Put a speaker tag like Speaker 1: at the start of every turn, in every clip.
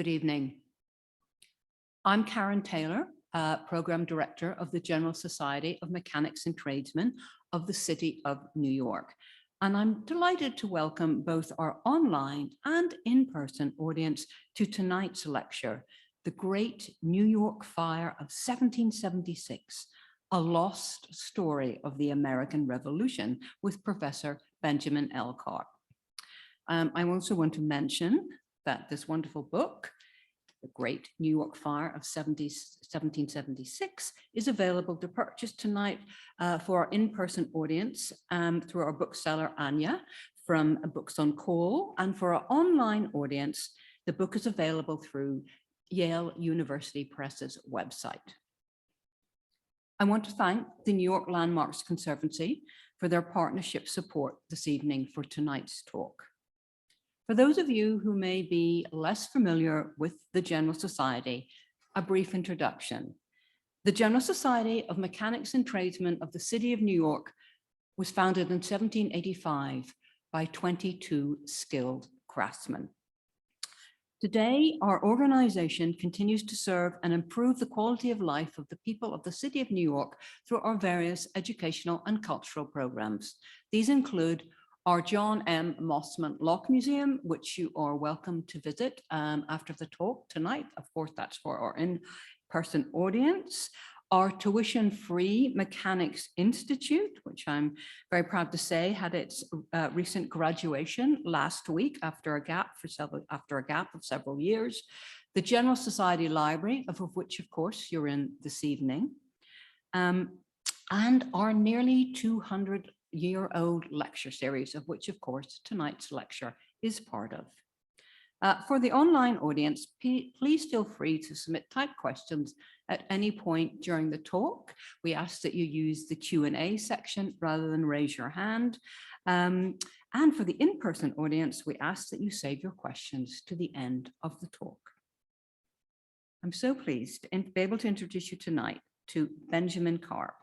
Speaker 1: Good evening. I'm Karen Taylor, Program Director of the General Society of Mechanics and Tradesmen of the City of New York. And I'm delighted to welcome both our online and in-person audience to tonight's lecture, The Great New York Fire of 1776, A Lost Story of the American Revolution, with Professor Benjamin L. Carp. I also want to mention that this wonderful book, The Great New York Fire of 1776, is available to purchase tonight for our in-person audience through our bookseller, Anya, from Books on Call. And for our online audience, the book is available through Yale University Press's website. I want to thank the New York Landmarks Conservancy for their partnership support this evening for tonight's talk. For those of you who may be less familiar with the General Society, a brief introduction. The General Society of Mechanics and Tradesmen of the City of New York was founded in 1785 by 22 skilled craftsmen. Today, our organization continues to serve and improve the quality of life of the people of the City of New York through our various educational and cultural programs. These include our John M. Mossman Lock Museum, which you are welcome to visit after the talk tonight. Of course, that's for our in-person audience. Our tuition-free Mechanics Institute, which I'm very proud to say had its recent graduation last week after a gap of several years. The General Society Library, of which, of course, you're in this evening, and our nearly 200-year-old lecture series, of which, of course, tonight's lecture is part of. For the online audience, please feel free to submit typed questions at any point during the talk. We ask that you use the Q&A section rather than raise your hand. And for the in-person audience, we ask that you save your questions to the end of the talk. I'm so pleased to be able to introduce you tonight to Benjamin Carp,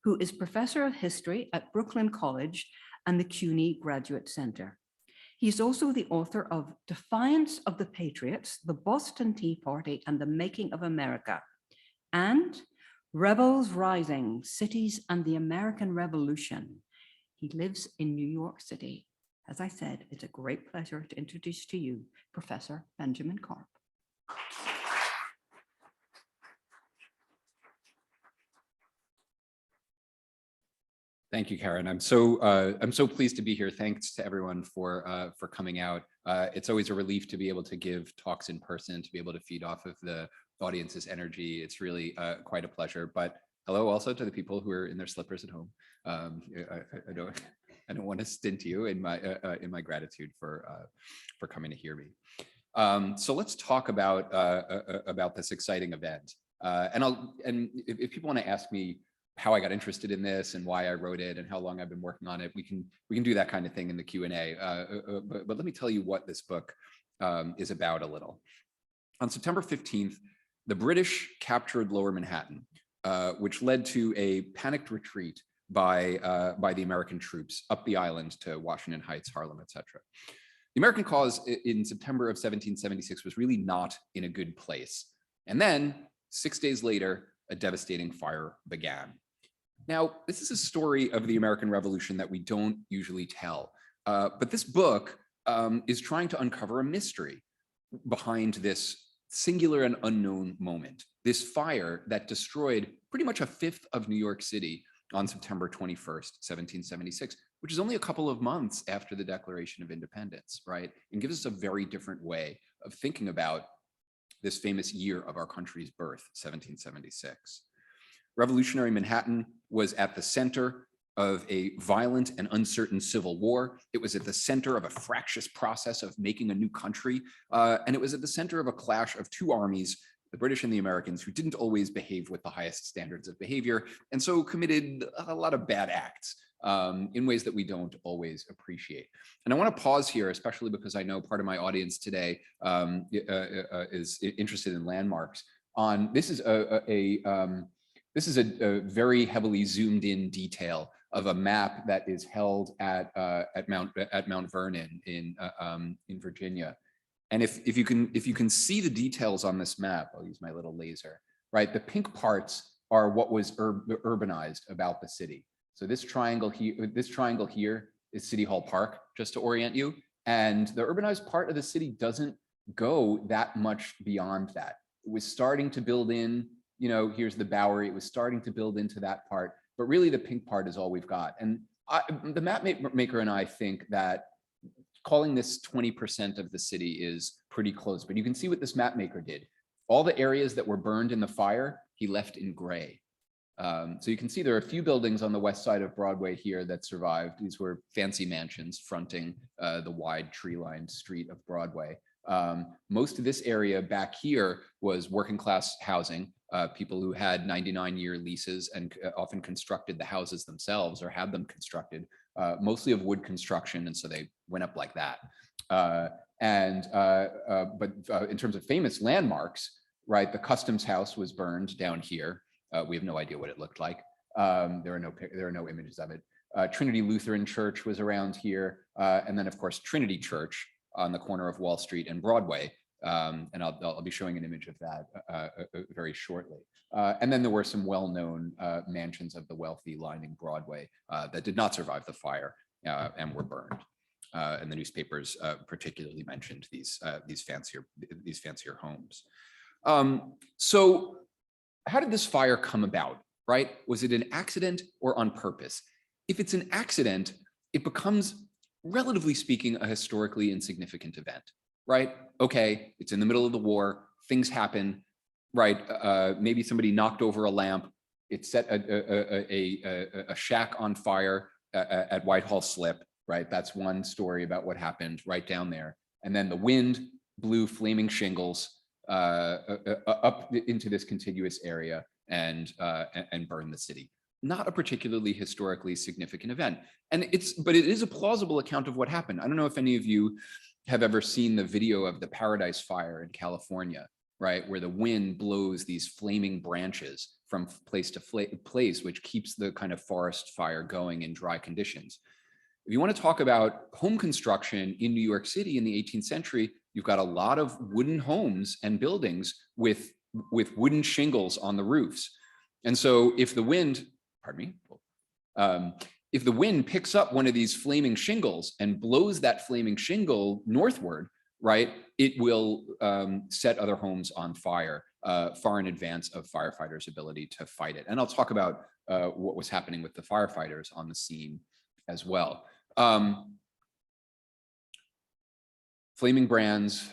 Speaker 1: who is Professor of History at Brooklyn College and the CUNY Graduate Center. He's also the author of Defiance of the Patriots, the Boston Tea Party and the Making of America, and Rebels Rising, Cities and the American Revolution. He lives in New York City. As I said, it's a great pleasure to introduce to you Professor Benjamin Carp.
Speaker 2: Thank you, Karen. I'm so pleased to be here. Thanks to everyone for coming out. It's always a relief to be able to give talks in person, to be able to feed off of the audience's energy. It's really quite a pleasure. But hello also to the people who are in their slippers at home. I don't want to stint you in my gratitude for coming to hear me. So let's talk about this exciting event. And if people want to ask me how I got interested in this and why I wrote it and how long I've been working on it, we can do that kind of thing in the Q&A. But let me tell you what this book is about a little. On September 15th, the British captured Lower Manhattan, which led to a panicked retreat by the American troops up the island to Washington Heights, Harlem, etc. The American cause in September of 1776 was really not in a good place. And then 6 days later, a devastating fire began. Now, this is a story of the American Revolution that we don't usually tell, but this book is trying to uncover a mystery behind this singular and unknown moment, this fire that destroyed pretty much a fifth of New York City on September 21st, 1776, which is only a couple of months after the Declaration of Independence, right? And gives us a very different way of thinking about this famous year of our country's birth, 1776. Revolutionary Manhattan was at the center of a violent and uncertain civil war. It was at the center of a fractious process of making a new country. And it was at the center of a clash of two armies, the British and the Americans, who didn't always behave with the highest standards of behavior, and so committed a lot of bad acts in ways that we don't always appreciate. And I want to pause here, especially because I know part of my audience today is interested in landmarks. This is a very heavily zoomed in detail of a map that is held at Mount Vernon in Virginia. And if you can see the details on this map, I'll use my little laser, right? The pink parts are what was urbanized about the city. So this triangle here is City Hall Park, just to orient you. And the urbanized part of the city doesn't go that much beyond that. It was starting to build in, here's the Bowery. It was starting to build into that part, but really the pink part is all we've got. And the map maker and I think that calling this 20% of the city is pretty close, but you can see what this map maker did. All the areas that were burned in the fire, he left in gray. So you can see there are a few buildings on the west side of Broadway here that survived. These were fancy mansions fronting the wide tree-lined street of Broadway. Most of this area back here was working class housing, people who had 99-year leases and often constructed the houses themselves or had them constructed, mostly of wood construction, and so they went up like that. But in terms of famous landmarks, right, the Customs House was burned down here. We have no idea what it looked like. There are no images of it. Trinity Lutheran Church was around here, and then of course Trinity Church on the corner of Wall Street and Broadway. And I'll be showing an image of that very shortly. And then there were some well-known mansions of the wealthy lining Broadway that did not survive the fire and were burned. And the newspapers particularly mentioned these fancier homes. So how did this fire come about, right? Was it an accident or on purpose? If it's an accident, it becomes, relatively speaking, a historically insignificant event, right? Okay, it's in the middle of the war, things happen, right? Maybe somebody knocked over a lamp, it set a shack on fire at Whitehall Slip, right? That's one story about what happened right down there. And then the wind blew flaming shingles up into this contiguous area and burned the city. Not a particularly historically significant event. But it is a plausible account of what happened. I don't know if any of you have ever seen the video of the Paradise Fire in California, right? Where the wind blows these flaming branches from place to place, which keeps the kind of forest fire going in dry conditions. If you want to talk about home construction in New York City in the 18th century, you've got a lot of wooden homes and buildings with wooden shingles on the roofs. And so if the wind, if the wind picks up one of these flaming shingles and blows that flaming shingle northward, right, it will set other homes on fire far in advance of firefighters' ability to fight it. And I'll talk about what was happening with the firefighters on the scene as well. Flaming brands.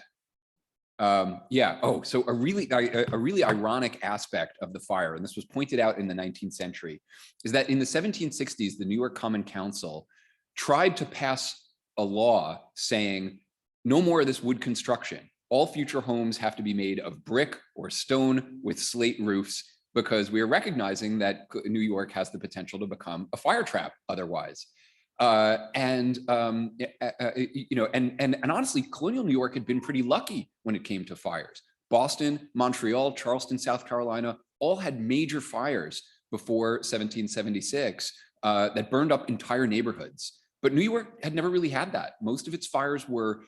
Speaker 2: So a really ironic aspect of the fire, and this was pointed out in the 19th century, is that in the 1760s, the New York Common Council tried to pass a law saying, no more of this wood construction. All future homes have to be made of brick or stone with slate roofs, because we are recognizing that New York has the potential to become a fire trap otherwise. And honestly, colonial New York had been pretty lucky when it came to fires. Boston, Montreal, Charleston, South Carolina, all had major fires before 1776 that burned up entire neighborhoods. But New York had never really had that. Most of its fires were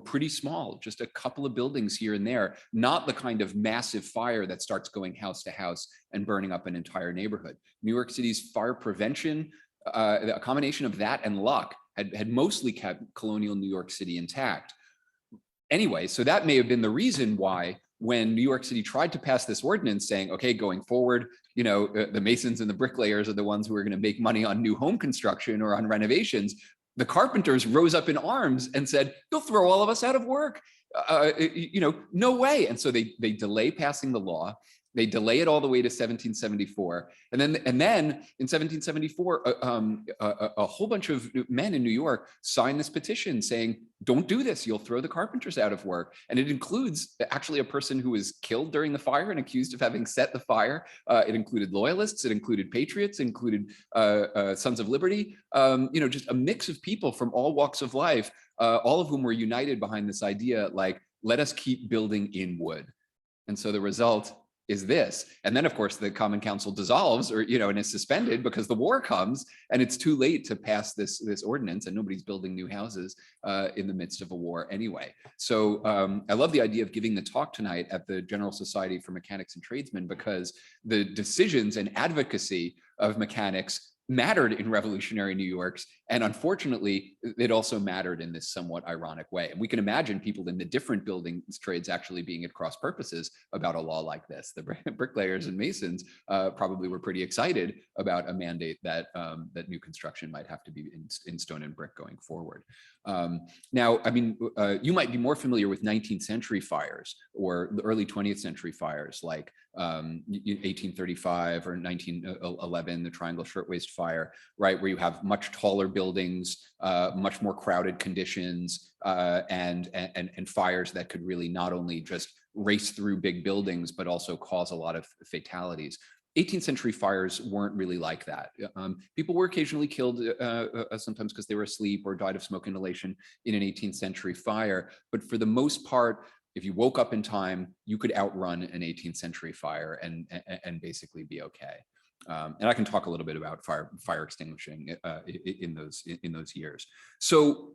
Speaker 2: pretty small, just a couple of buildings here and there, not the kind of massive fire that starts going house to house and burning up an entire neighborhood. New York City's fire prevention, a combination of that and luck had mostly kept colonial New York City intact. Anyway, so that may have been the reason why when New York City tried to pass this ordinance saying, okay, going forward, the masons and the bricklayers are the ones who are going to make money on new home construction or on renovations, the carpenters rose up in arms and said, you'll throw all of us out of work. No way. And so they delay passing the law. They delay it all the way to 1774. And then in 1774, a whole bunch of men in New York signed this petition saying, don't do this, you'll throw the carpenters out of work. And it includes actually a person who was killed during the fire and accused of having set the fire. It included loyalists, it included patriots, it included Sons of Liberty, just a mix of people from all walks of life, all of whom were united behind this idea, like, let us keep building in wood. And so the result is this. And then of course the Common Council dissolves, or, and is suspended because the war comes and it's too late to pass this ordinance, and nobody's building new houses in the midst of a war anyway. So I love the idea of giving the talk tonight at the General Society for Mechanics and Tradesmen, because the decisions and advocacy of mechanics mattered in revolutionary New York's, and unfortunately, it also mattered in this somewhat ironic way. And we can imagine people in the different building trades actually being at cross purposes about a law like this. The bricklayers and masons probably were pretty excited about a mandate that that new construction might have to be in stone and brick going forward. Now, I mean, you might be more familiar with 19th century fires or the early 20th century fires like 1835 or 1911, the Triangle Shirtwaist Fire, right, where you have much taller buildings, much more crowded conditions, and fires that could really not only just race through big buildings, but also cause a lot of fatalities. 18th century fires weren't really like that. People were occasionally killed, sometimes because they were asleep or died of smoke inhalation in an 18th century fire. But for the most part, if you woke up in time, you could outrun an 18th century fire and basically be okay. And I can talk a little bit about fire extinguishing in those years. So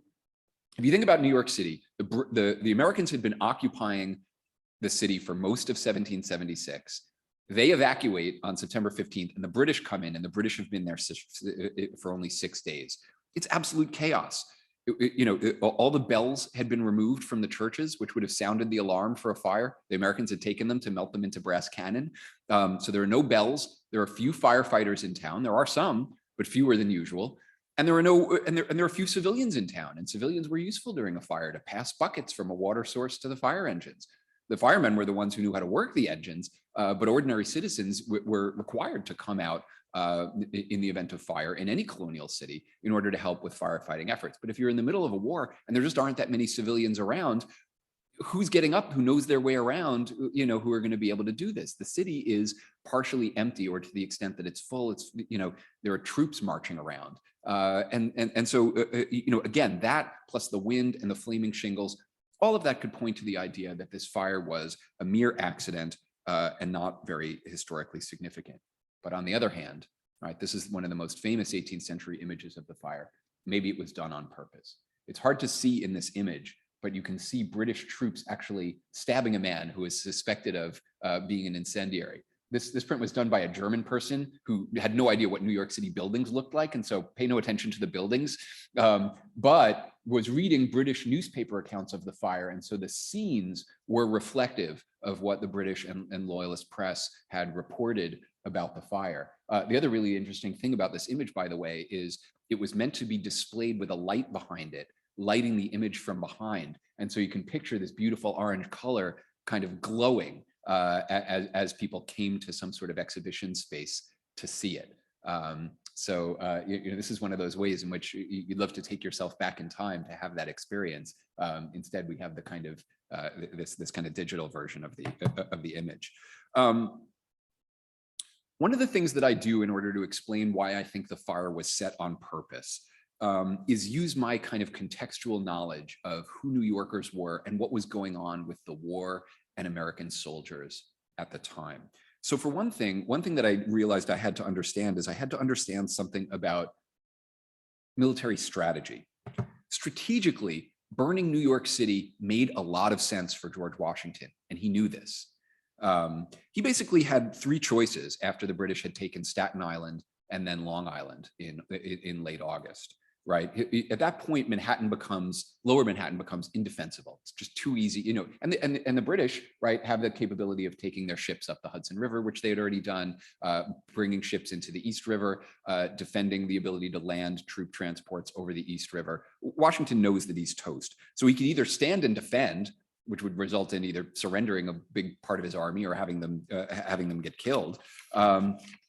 Speaker 2: if you think about New York City, the Americans had been occupying the city for most of 1776. They evacuate on September 15th, and the British come in, and the British have been there for only 6 days. It's absolute chaos. All the bells had been removed from the churches, which would have sounded the alarm for a fire. The Americans had taken them to melt them into brass cannon. So there are no bells. There are few firefighters in town. There are some, but fewer than usual. And there are few civilians in town, and civilians were useful during a fire to pass buckets from a water source to the fire engines. The firemen were the ones who knew how to work the engines, but ordinary citizens were required to come out in the event of fire in any colonial city in order to help with firefighting efforts. But if you're in the middle of a war and there just aren't that many civilians around, who's getting up, who knows their way around, who are going to be able to do this? The city is partially empty, or to the extent that it's full, it's, there are troops marching around. So again, that plus the wind and the flaming shingles, all of that could point to the idea that this fire was a mere accident and not very historically significant. But on the other hand, right, this is one of the most famous 18th century images of the fire. Maybe it was done on purpose. It's hard to see in this image, but you can see British troops actually stabbing a man who is suspected of being an incendiary. This print was done by a German person who had no idea what New York City buildings looked like, and so pay no attention to the buildings, but was reading British newspaper accounts of the fire, and so the scenes were reflective of what the British and Loyalist press had reported about the fire. The other really interesting thing about this image, by the way, is it was meant to be displayed with a light behind it, lighting the image from behind, and so you can picture this beautiful orange color kind of glowing as people came to some sort of exhibition space to see it. This is one of those ways in which you'd love to take yourself back in time to have that experience. Instead, we have the kind of this kind of digital version of the image. One of the things that I do in order to explain why I think the fire was set on purpose is use my kind of contextual knowledge of who New Yorkers were and what was going on with the war and American soldiers at the time. So for one thing that I realized I had to understand is I had to understand something about military strategy. Strategically, burning New York City made a lot of sense for George Washington, and he knew this. He basically had 3 choices after the British had taken Staten Island and then Long Island in late August. Right. At that point, Lower Manhattan becomes indefensible. It's just too easy, and the British, right, have the capability of taking their ships up the Hudson River, which they had already done, bringing ships into the East River, defending the ability to land troop transports over the East River. Washington knows that he's toast. So he could either stand and defend, which would result in either surrendering a big part of his army or having them get killed.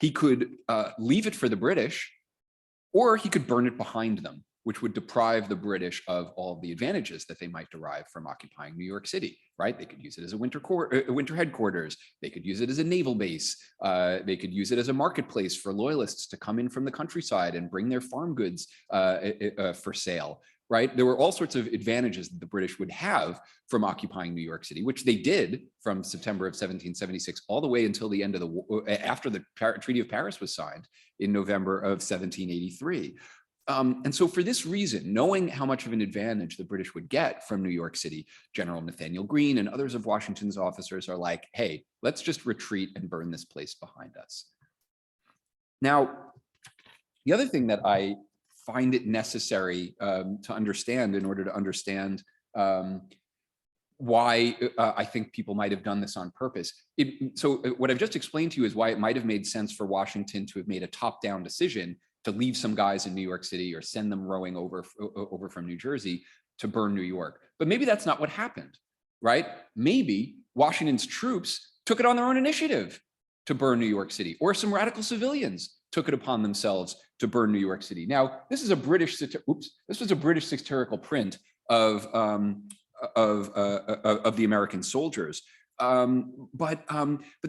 Speaker 2: He could leave it for the British, or he could burn it behind them, which would deprive the British of all of the advantages that they might derive from occupying New York City, right? They could use it as a winter headquarters. They could use it as a naval base. They could use it as a marketplace for Loyalists to come in from the countryside and bring their farm goods for sale. right? There were all sorts of advantages that the British would have from occupying New York City, which they did from September of 1776 all the way until the end of the war, after the Treaty of Paris was signed in November of 1783. And so for this reason, knowing how much of an advantage the British would get from New York City, General Nathaniel Greene and others of Washington's officers are like, hey, let's just retreat and burn this place behind us. Now, the other thing that I find it necessary to understand in order to understand why I think people might have done this on purpose. So what I've just explained to you is why it might have made sense for Washington to have made a top-down decision to leave some guys in New York City or send them rowing over from New Jersey to burn New York. But maybe that's not what happened, right? Maybe Washington's troops took it on their own initiative to burn New York City, or some radical civilians took it upon themselves to burn New York City. Now, this is a British, this was a British satirical print of the American soldiers. But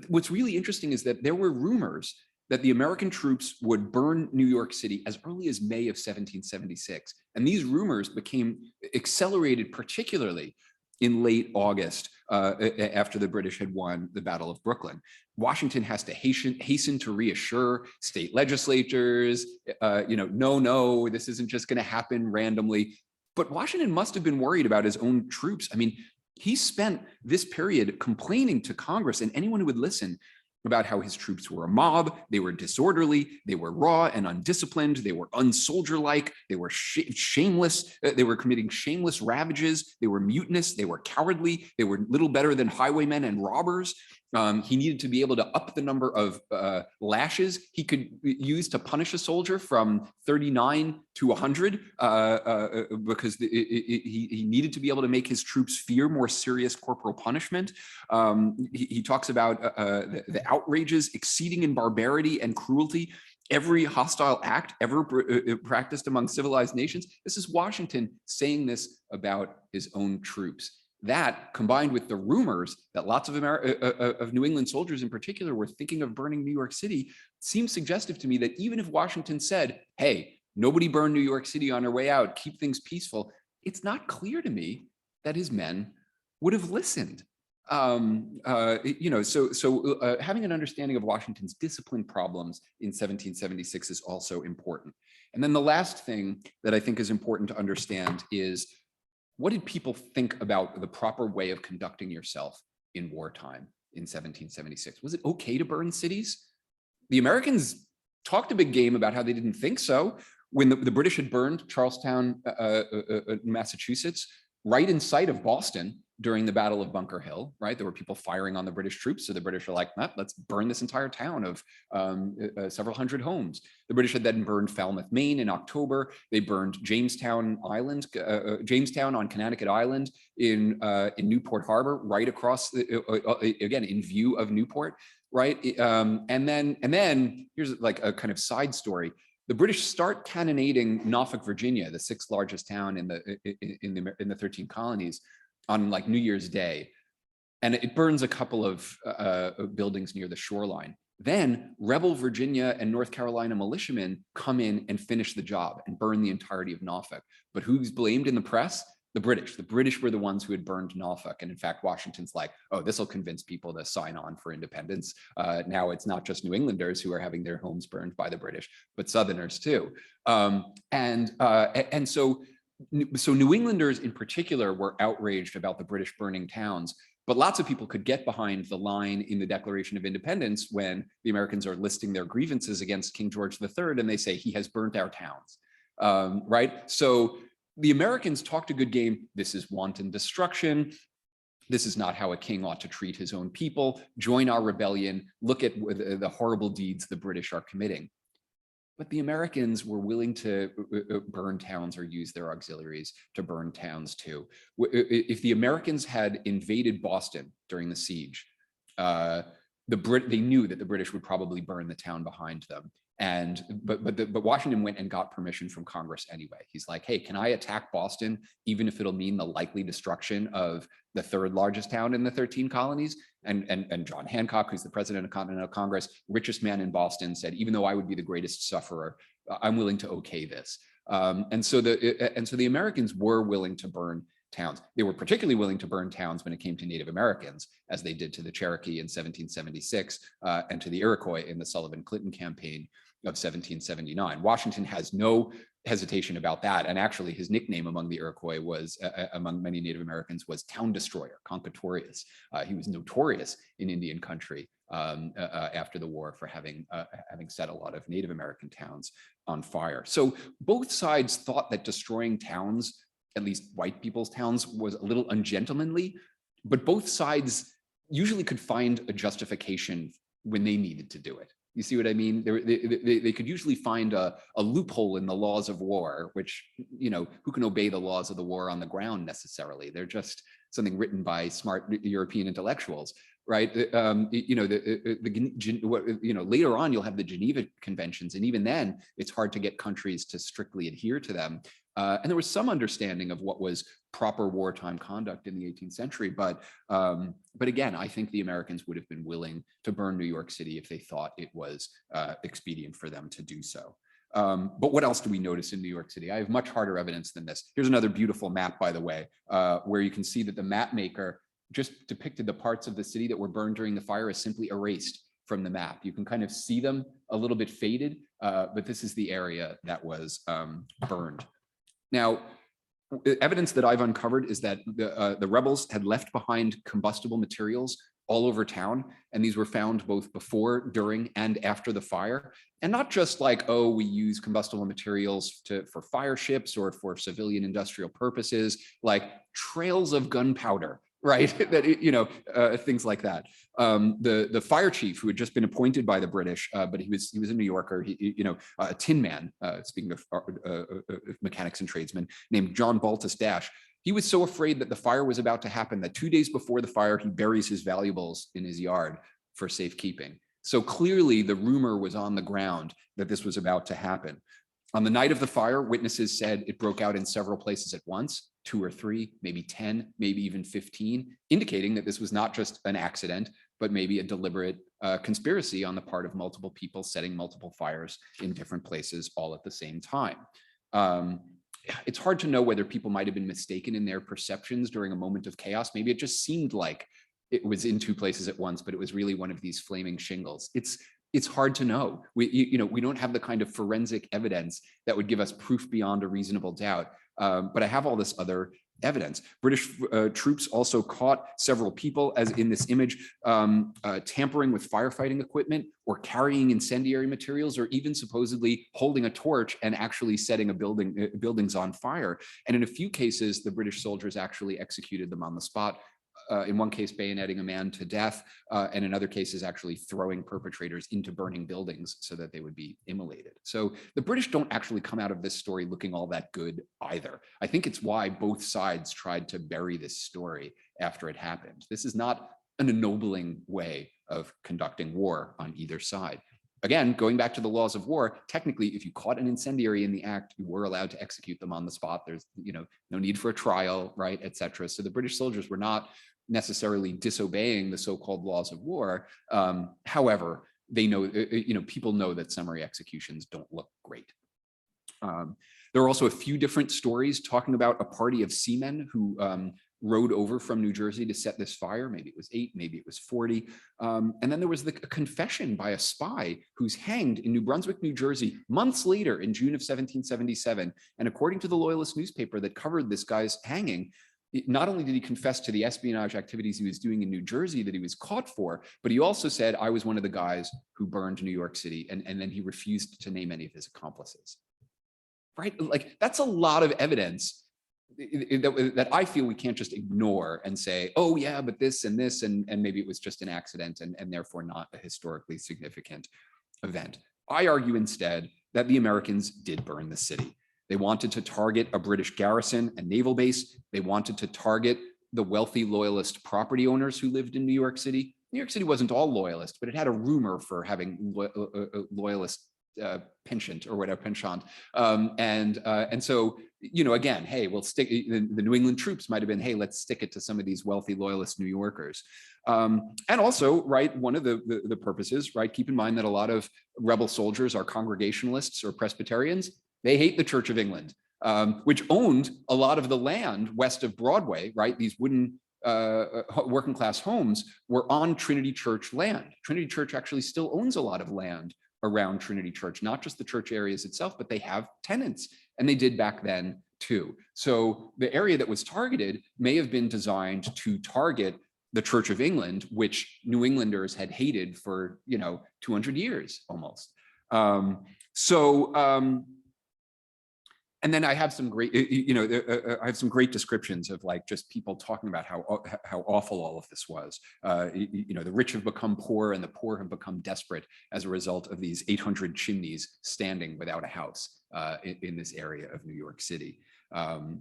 Speaker 2: what's really interesting is that there were rumors that the American troops would burn New York City as early as May of 1776. And these rumors became accelerated, particularly in late August, after the British had won the Battle of Brooklyn. Washington has to hasten to reassure state legislatures, no, this isn't just going to happen randomly. But Washington must have been worried about his own troops. I mean, he spent this period complaining to Congress and anyone who would listen about how his troops were a mob, they were disorderly, they were raw and undisciplined, they were unsoldier-like, they were shameless, they were committing shameless ravages, they were mutinous, they were cowardly, they were little better than highwaymen and robbers. He needed to be able to up the number of lashes he could use to punish a soldier from 39 to 100 because he needed to be able to make his troops fear more serious corporal punishment. He talks about the outrages exceeding in barbarity and cruelty every hostile act ever practiced among civilized nations. This is Washington saying this about his own troops. That, combined with the rumors that lots of New England soldiers in particular were thinking of burning New York City, seems suggestive to me that even if Washington said, hey, nobody burn New York City on our way out, keep things peaceful, it's not clear to me that his men would have listened. Having an understanding of Washington's discipline problems in 1776 is also important. And then the last thing that I think is important to understand is, what did people think about the proper way of conducting yourself in wartime in 1776? Was it okay to burn cities? The Americans talked a big game about how they didn't think so. When the British had burned Charlestown, Massachusetts, right in sight of Boston during the Battle of Bunker Hill, right? There were people firing on the British troops. So the British are like, let's burn this entire town of several hundred homes. The British had then burned Falmouth, Maine in October. They burned Jamestown Island, Jamestown on Connecticut Island in Newport Harbor, right across, again, in view of Newport, right? And then here's like a kind of side story. The British start cannonading Norfolk, Virginia, the sixth largest town in the 13 colonies, on like New Year's Day, and it burns a couple of buildings near the shoreline. Then rebel Virginia and North Carolina militiamen come in and finish the job and burn the entirety of Norfolk. But who's blamed in the press? The British. The British were the ones who had burned Norfolk. And in fact, Washington's like, oh, this will convince people to sign on for independence. Now it's not just New Englanders who are having their homes burned by the British, but Southerners too. So New Englanders in particular were outraged about the British burning towns, but lots of people could get behind the line in the Declaration of Independence when the Americans are listing their grievances against King George III and they say he has burnt our towns, right? So the Americans talked a good game. This is wanton destruction. This is not how a king ought to treat his own people. Join our rebellion. Look at the horrible deeds the British are committing. But the Americans were willing to burn towns or use their auxiliaries to burn towns too. If the Americans had invaded Boston during the siege, they knew that the British would probably burn the town behind them. But Washington went and got permission from Congress anyway. He's like, hey, can I attack Boston even if it'll mean the likely destruction of the third largest town in the 13 colonies? And John Hancock, who's the president of Continental Congress, richest man in Boston, said, even though I would be the greatest sufferer, I'm willing to okay this. And so the Americans were willing to burn towns. They were particularly willing to burn towns when it came to Native Americans, as they did to the Cherokee in 1776 and to the Iroquois in the Sullivan-Clinton campaign of 1779. Washington has no hesitation about that. And actually his nickname among the Iroquois was, among many Native Americans, was Town Destroyer, Conquistorius. He was notorious in Indian country after the war for having set a lot of Native American towns on fire. So both sides thought that destroying towns, at least white people's towns, was a little ungentlemanly, but both sides usually could find a justification when they needed to do it. You see what I mean? They could usually find a loophole in the laws of war, which, you know, who can obey the laws of the war on the ground necessarily? They're just something written by smart European intellectuals, right? You know, later on you'll have the Geneva Conventions, and even then it's hard to get countries to strictly adhere to them. And there was some understanding of what was proper wartime conduct in the 18th century. But again, I think the Americans would have been willing to burn New York City if they thought it was expedient for them to do so. But what else do we notice in New York City? I have much harder evidence than this. Here's another beautiful map, by the way, where you can see that the map maker just depicted the parts of the city that were burned during the fire as simply erased from the map. You can kind of see them a little bit faded, but this is the area that was burned. Now, evidence that I've uncovered is that the rebels had left behind combustible materials all over town, and these were found both before, during, and after the fire. And not just like, oh, we use combustible materials for fire ships or for civilian industrial purposes, like trails of gunpowder, right? That, you know, things like that. The fire chief, who had just been appointed by the British, but he was a New Yorker, you know, a tin man, speaking of mechanics and tradesmen, named John Baltus Dash. He was so afraid that the fire was about to happen that 2 days before the fire, he buries his valuables in his yard for safekeeping. So clearly the rumor was on the ground that this was about to happen. On the night of the fire, witnesses said it broke out in several places at once, 2 or 3, maybe 10, maybe even 15, indicating that this was not just an accident, but maybe a deliberate conspiracy on the part of multiple people setting multiple fires in different places all at the same time. It's hard to know whether people might have been mistaken in their perceptions during a moment of chaos. Maybe it just seemed like it was in 2 places at once, but it was really one of these flaming shingles. It's hard to know. We don't have the kind of forensic evidence that would give us proof beyond a reasonable doubt. But I have all this other evidence. British troops also caught several people, as in this image, tampering with firefighting equipment or carrying incendiary materials, or even supposedly holding a torch and actually setting buildings on fire. And in a few cases, the British soldiers actually executed them on the spot. In one case, bayoneting a man to death, and in other cases, actually throwing perpetrators into burning buildings so that they would be immolated. So the British don't actually come out of this story looking all that good either. I think it's why both sides tried to bury this story after it happened. This is not an ennobling way of conducting war on either side. Again, going back to the laws of war, technically, if you caught an incendiary in the act, you were allowed to execute them on the spot. There's, you know, no need for a trial, right, et cetera. So the British soldiers were not necessarily disobeying the so-called laws of war. However, they know, you know, people know that summary executions don't look great. There are also a few different stories talking about a party of seamen who rode over from New Jersey to set this fire. Maybe it was 8, maybe it was 40. And then there was a confession by a spy who's hanged in New Brunswick, New Jersey, months later in June of 1777. And according to the Loyalist newspaper that covered this guy's hanging, not only did he confess to the espionage activities he was doing in New Jersey that he was caught for, but he also said, I was one of the guys who burned New York City. And then he refused to name any of his accomplices. Right? Like, that's a lot of evidence that I feel we can't just ignore and say, oh yeah, but this and this, and maybe it was just an accident and therefore not a historically significant event. I argue instead that the Americans did burn the city. They wanted to target a British garrison and naval base. They wanted to target the wealthy loyalist property owners who lived in New York City. New York City wasn't all loyalist, but it had a rumor for having loyalist penchant or whatever, penchant. And so, you know, again, hey, we'll stick, the New England troops might have been, hey, let's stick it to some of these wealthy loyalist New Yorkers. And also, right, one of the purposes, right, keep in mind that a lot of rebel soldiers are Congregationalists or Presbyterians. They hate the Church of England, which owned a lot of the land west of Broadway, right? These wooden working class homes were on Trinity Church land. Trinity Church actually still owns a lot of land around Trinity Church, not just the church areas itself, but they have tenants, and they did back then too. So the area that was targeted may have been designed to target the Church of England, which New Englanders had hated for 200 years almost. And then I have some great, I have some great descriptions of like just people talking about how awful all of this was. The rich have become poor and the poor have become desperate as a result of these 800 chimneys standing without a house in this area of New York City. And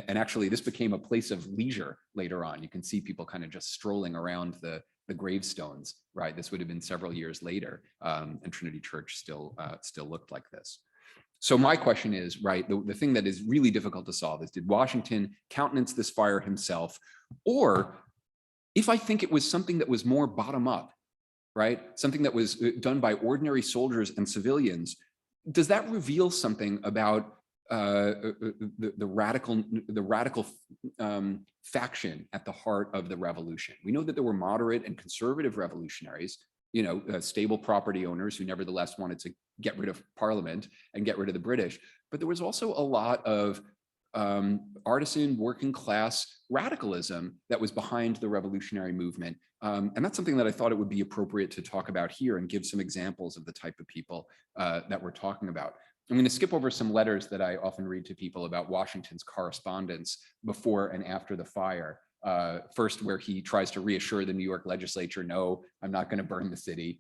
Speaker 2: actually, this became a place of leisure later on. You can see people kind of just strolling around the gravestones, right? This would have been several years later, and Trinity Church still looked like this. So my question is, right, the thing that is really difficult to solve is, did Washington countenance this fire himself? Or if I think it was something that was more bottom up, right, something that was done by ordinary soldiers and civilians, does that reveal something about the radical faction at the heart of the revolution? We know that there were moderate and conservative revolutionaries, stable property owners who nevertheless wanted to get rid of Parliament and get rid of the British. But there was also a lot of artisan working class radicalism that was behind the revolutionary movement. And that's something that I thought it would be appropriate to talk about here and give some examples of the type of people that we're talking about. I'm going to skip over some letters that I often read to people about Washington's correspondence before and after the fire. First, where he tries to reassure the New York legislature, no, I'm not going to burn the city,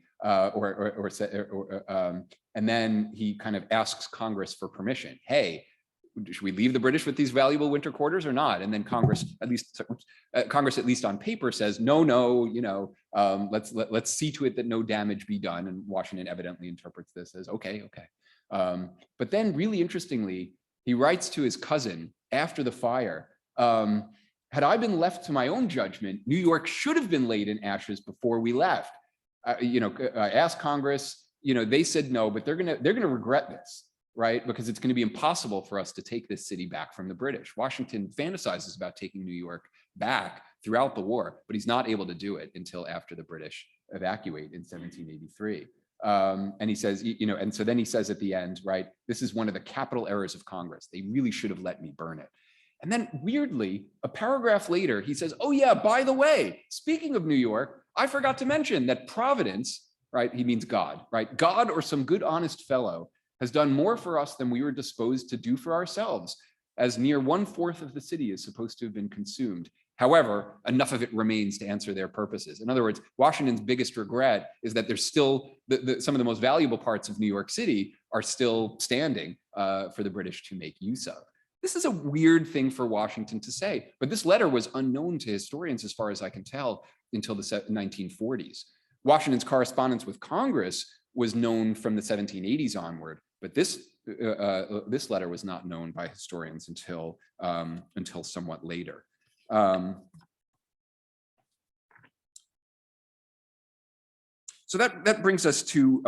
Speaker 2: and then he kind of asks Congress for permission. Hey, should we leave the British with these valuable winter quarters or not? And then Congress, at least on paper, says no, let's see to it that no damage be done. And Washington evidently interprets this as okay. But then, really interestingly, he writes to his cousin after the fire. Had I been left to my own judgment, New York should have been laid in ashes before we left. I asked Congress, they said no, but they're gonna regret this, right? Because it's gonna be impossible for us to take this city back from the British. Washington fantasizes about taking New York back throughout the war, but he's not able to do it until after the British evacuate in 1783. And he says, and so then he says at the end, right, this is one of the capital errors of Congress. They really should have let me burn it. And then weirdly, a paragraph later, he says, oh yeah, by the way, speaking of New York, I forgot to mention that Providence, right, he means God, right? God or some good honest fellow has done more for us than we were disposed to do for ourselves, as near 1/4 of the city is supposed to have been consumed. However, enough of it remains to answer their purposes. In other words, Washington's biggest regret is that there's still some of the most valuable parts of New York City are still standing for the British to make use of. This is a weird thing for Washington to say, but this letter was unknown to historians, as far as I can tell, until the 1940s. Washington's correspondence with Congress was known from the 1780s onward, but this letter was not known by historians until somewhat later. So that brings us to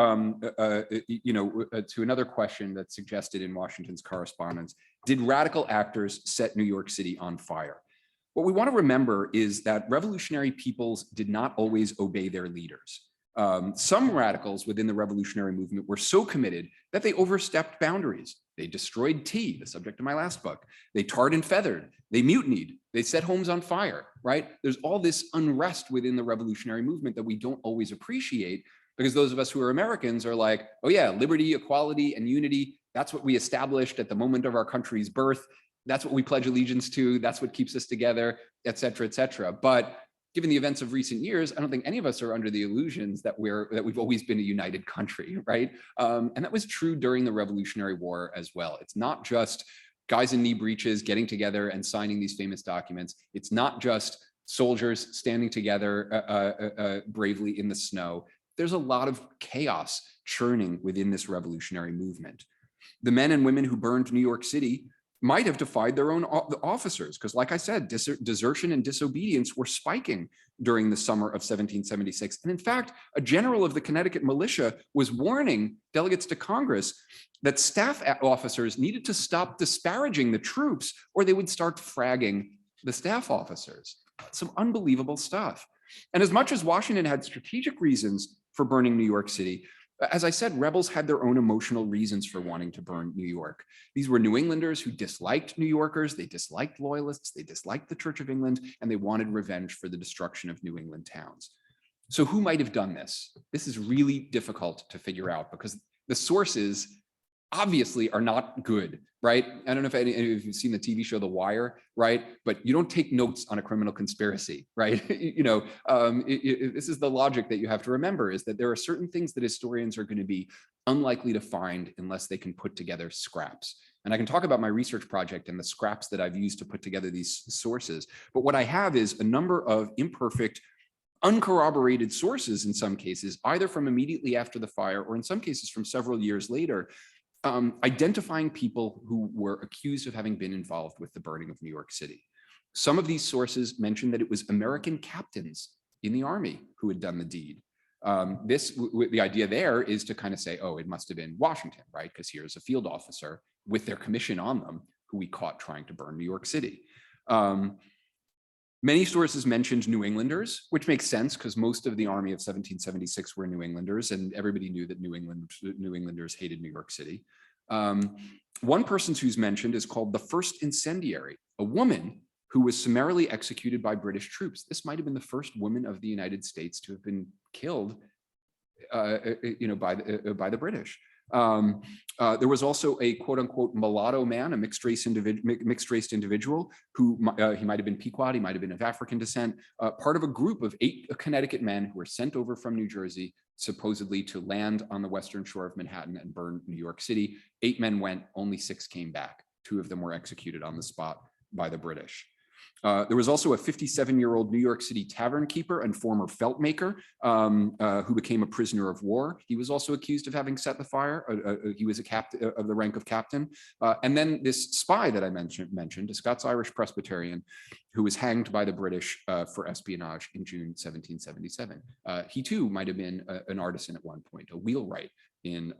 Speaker 2: to another question that's suggested in Washington's correspondence. Did radical actors set New York City on fire? What we want to remember is that revolutionary peoples did not always obey their leaders. Some radicals within the revolutionary movement were so committed that they overstepped boundaries. They destroyed tea, the subject of my last book. They tarred and feathered. They mutinied. They set homes on fire, right? There's all this unrest within the revolutionary movement that we don't always appreciate, because those of us who are Americans are like, oh yeah, liberty, equality, and unity, that's what we established at the moment of our country's birth. That's what we pledge allegiance to. That's what keeps us together, et cetera, et cetera. But given the events of recent years, I don't think any of us are under the illusions that we've always been a united country, right? And that was true during the Revolutionary War as well. It's not just guys in knee breeches getting together and signing these famous documents. It's not just soldiers standing together bravely in the snow. There's a lot of chaos churning within this revolutionary movement. The men and women who burned New York City
Speaker 3: might have defied their own officers, because like I said, desertion and disobedience were spiking during the summer of 1776. And in fact, a general of the Connecticut militia was warning delegates to Congress that staff officers needed to stop disparaging the troops or they would start fragging the staff officers. Some unbelievable stuff. And as much as Washington had strategic reasons for burning New York City, as I said, rebels had their own emotional reasons for wanting to burn New York. These were New Englanders who disliked New Yorkers, they disliked loyalists, they disliked the Church of England, and they wanted revenge for the destruction of New England towns. So who might have done this? This is really difficult to figure out because the sources obviously are not good, right? I don't know if any of you've seen the TV show The Wire, right? But you don't take notes on a criminal conspiracy, right? This is the logic that you have to remember, is that there are certain things that historians are going to be unlikely to find unless they can put together scraps. And I can talk about my research project and the scraps that I've used to put together these sources. But what I have is a number of imperfect, uncorroborated sources in some cases, either from immediately after the fire or in some cases from several years later, identifying people who were accused of having been involved with the burning of New York City. Some of these sources mentioned that it was American captains in the army who had done the deed. The idea there is to kind of say, oh, it must have been Washington, right? Because here's a field officer with their commission on them who we caught trying to burn New York City. Many sources mentioned New Englanders, which makes sense because most of the army of 1776 were New Englanders, and everybody knew that New Englanders hated New York City. One person who's mentioned is called the first incendiary, a woman who was summarily executed by British troops. This might have been the first woman of the United States to have been killed, by the British. There was also a quote unquote mulatto man, a mixed race individual who he might have been Pequot, he might have been of African descent, part of a group of 8 Connecticut men who were sent over from New Jersey, supposedly to land on the western shore of Manhattan and burn New York City. 8 men went, only 6 came back. 2 of them were executed on the spot by the British. There was also a 57-year-old New York City tavern keeper and former felt maker who became a prisoner of war. He was also accused of having set the fire. He was a captain of the rank of captain. And then this spy that I mentioned, a Scots-Irish Presbyterian who was hanged by the British for espionage in June 1777. He too might have been an artisan at one point, a wheelwright in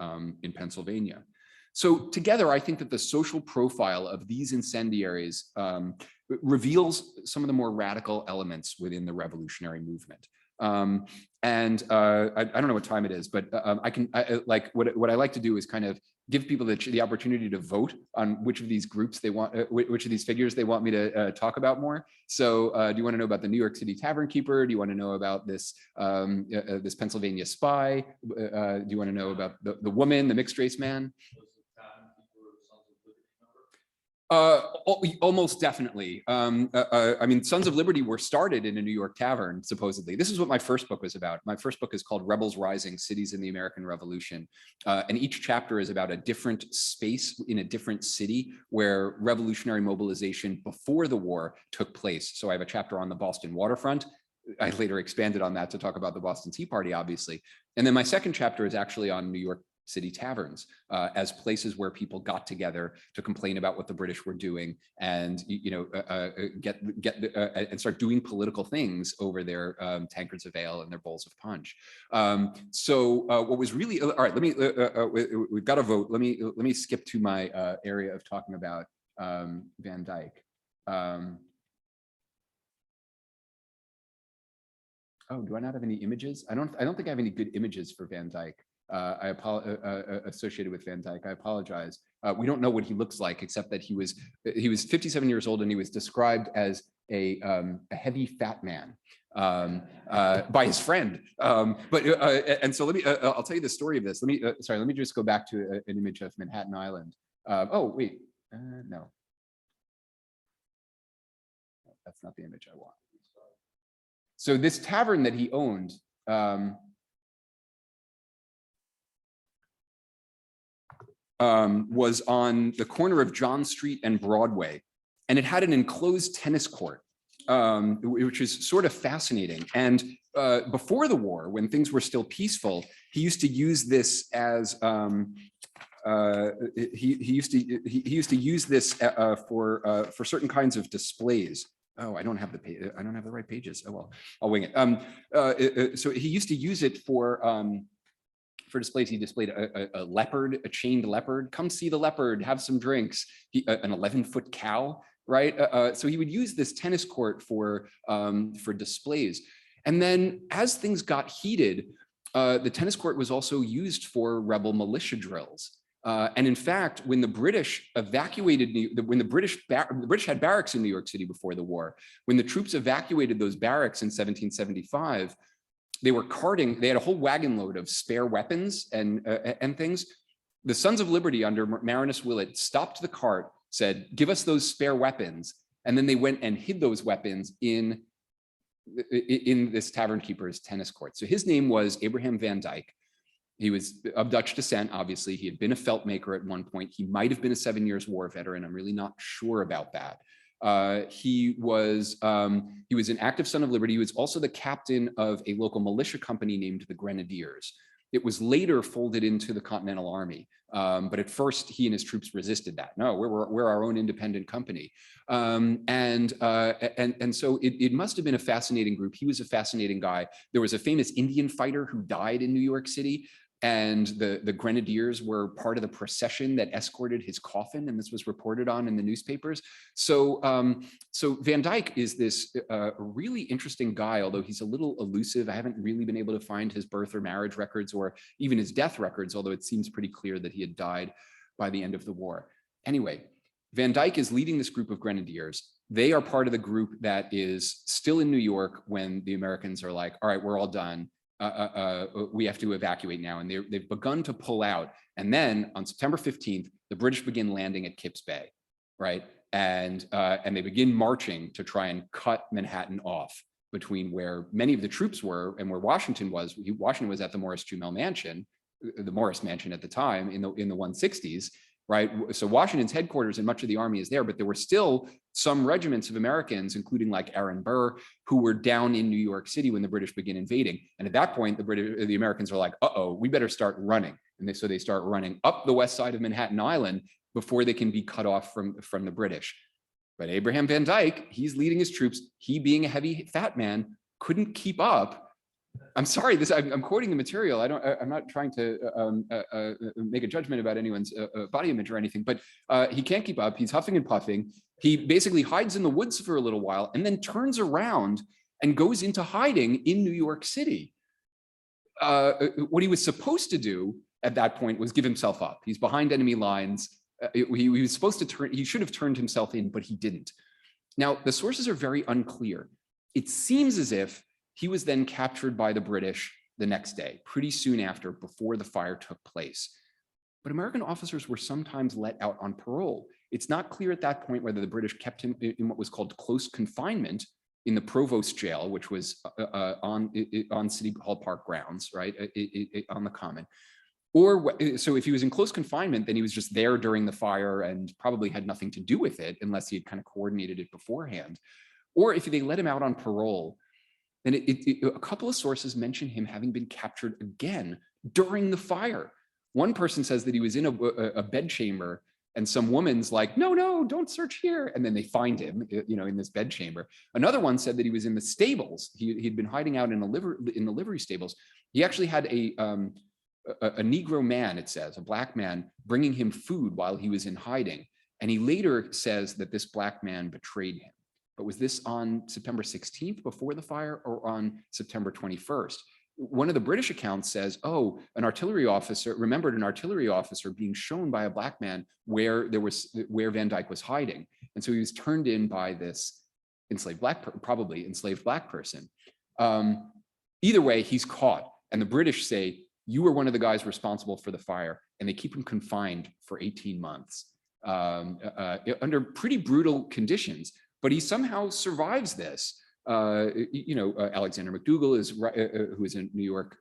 Speaker 3: Pennsylvania. So together, I think that the social profile of these incendiaries reveals some of the more radical elements within the revolutionary movement. I don't know what time it is, but what I like to do is kind of give people the opportunity to vote on which of these groups they want, which of these figures they want me to talk about more. So do you want to know about the New York City tavern keeper? Do you want to know about this this Pennsylvania spy? Do you want to know about the woman, the mixed race man? Almost definitely. I mean, Sons of Liberty were started in a New York tavern, supposedly. This is what my first book was about. My first book is called Rebels Rising, Cities in the American Revolution. And each chapter is about a different space in a different city where revolutionary mobilization before the war took place. So I have a chapter on the Boston waterfront. I later expanded on that to talk about the Boston Tea Party, obviously. And then my second chapter is actually on New York City taverns as places where people got together to complain about what the British were doing and and start doing political things over their tankards of ale and their bowls of punch. What was really all right? Let me we've got to vote. Let me skip to my area of talking about Van Dyke. Oh, do I not have any images? I don't think I have any good images for Van Dyke. Associated with Van Dyke. I apologize. We don't know what he looks like, except that he was 57 years old and he was described as a heavy fat man by his friend. And so let me, I'll tell you the story of this. Let me just go back to an image of Manhattan Island. Oh, wait, no. That's not the image I want. So this tavern that he owned, was on the corner of John Street and Broadway, and it had an enclosed tennis court, which is sort of fascinating. And before the war, when things were still peaceful, he used to use this as he used to use this for certain kinds of displays. Oh, I don't have the page. I don't have the right pages. Oh well, I'll wing it. So he used to use it for displays. He displayed a leopard, a chained leopard. Come see the leopard, have some drinks. An 11-foot cow, right? So he would use this tennis court for displays. And then as things got heated, the tennis court was also used for rebel militia drills. And in fact, when the British evacuated, when the British had barracks in New York City before the war, when the troops evacuated those barracks in 1775, they were carting, they had a whole wagon load of spare weapons and things. The Sons of Liberty under Marinus Willett stopped the cart, said, give us those spare weapons. And then they went and hid those weapons in this tavern keeper's tennis court. So his name was Abraham Van Dyke. He was of Dutch descent, obviously. He had been a felt maker at one point. He might have been a 7 Years' War veteran. I'm really not sure about that. He was an active Son of Liberty. He was also the captain of a local militia company named the Grenadiers. It was later folded into the Continental Army, but at first he and his troops resisted that. No, we're our own independent company, and so it must have been a fascinating group. He was a fascinating guy. There was a famous Indian fighter who died in New York City, and the Grenadiers were part of the procession that escorted his coffin, and this was reported on in the newspapers. So Van Dyke is this really interesting guy, although he's a little elusive. I haven't really been able to find his birth or marriage records or even his death records, although it seems pretty clear that he had died by the end of the war. Anyway, Van Dyke is leading this group of Grenadiers. They are part of the group that is still in New York when the Americans are like, all right, we're all done. We have to evacuate now. And they've begun to pull out. And then on September 15th, the British begin landing at Kips Bay, right? And they begin marching to try and cut Manhattan off between where many of the troops were and where Washington was. Washington was at the Morris Jumel Mansion, the Morris Mansion at the time in the 160s, right? So Washington's headquarters and much of the army is there, but there were still some regiments of Americans, including like Aaron Burr, who were down in New York City when the British begin invading. And at that point, the Americans are like, uh-oh, we better start running. And so they start running up the west side of Manhattan Island before they can be cut off from the British. But Abraham Van Dyke, he's leading his troops. He, being a heavy, fat man, couldn't keep up. I'm sorry, I'm quoting the material. I'm not trying to make a judgment about anyone's body image or anything, but he can't keep up. He's huffing and puffing. He basically hides in the woods for a little while and then turns around and goes into hiding in New York City. What he was supposed to do at that point was give himself up. He's behind enemy lines. He was supposed to he should have turned himself in, but he didn't. Now, the sources are very unclear. It seems as if he was then captured by the British the next day, pretty soon after, before the fire took place. But American officers were sometimes let out on parole. It's not clear at that point whether the British kept him in what was called close confinement in the Provost jail, which was on City Hall Park grounds, right, on the Common. Or so if he was in close confinement, then he was just there during the fire and probably had nothing to do with it unless he had kind of coordinated it beforehand. Or if they let him out on parole, then a couple of sources mention him having been captured again during the fire. One person says that he was in a bedchamber and some woman's like, no, don't search here. And then they find him, in this bedchamber. Another one said that he was in the stables. He'd been hiding out in the livery stables. He actually had a Negro man, it says, a black man, bringing him food while he was in hiding. And he later says that this black man betrayed him. But was this on September 16th before the fire or on September 21st? One of the British accounts says, oh, an artillery officer being shown by a black man where Van Dyke was hiding. And so he was turned in by this probably enslaved black person. Either way, he's caught. And the British say, you were one of the guys responsible for the fire. And they keep him confined for 18 months under pretty brutal conditions. But he somehow survives this. Alexander McDougall who is a New York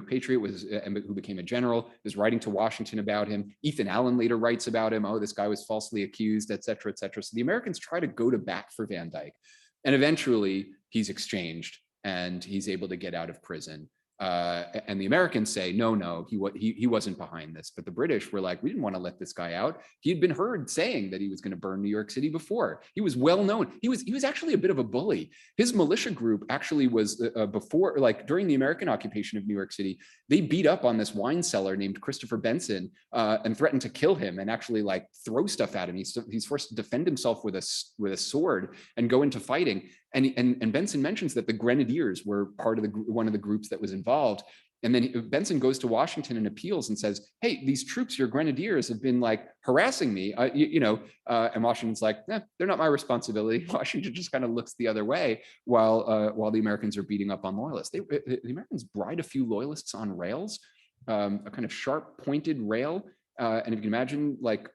Speaker 3: patriot, who became a general, is writing to Washington about him. Ethan Allen later writes about him. Oh, this guy was falsely accused, et cetera, et cetera. So the Americans try to go to bat for Van Dyke, and eventually he's exchanged and he's able to get out of prison. And the Americans say, no, he wasn't behind this. But the British were like, we didn't want to let this guy out. He had been heard saying that he was going to burn New York City before. He was well known. He was actually a bit of a bully. His militia group actually was before, like during the American occupation of New York City, they beat up on this wine seller named Christopher Benson and threatened to kill him and actually like throw stuff at him. He's forced to defend himself with a sword and go into fighting. And Benson mentions that the Grenadiers were part of one of the groups that was involved. And then Benson goes to Washington and appeals and says, hey, these troops, your Grenadiers, have been like harassing me, and Washington's like, they're not my responsibility. Washington just kind of looks the other way while the Americans are beating up on loyalists. The Americans bride a few loyalists on rails, a kind of sharp pointed rail. And if you can imagine like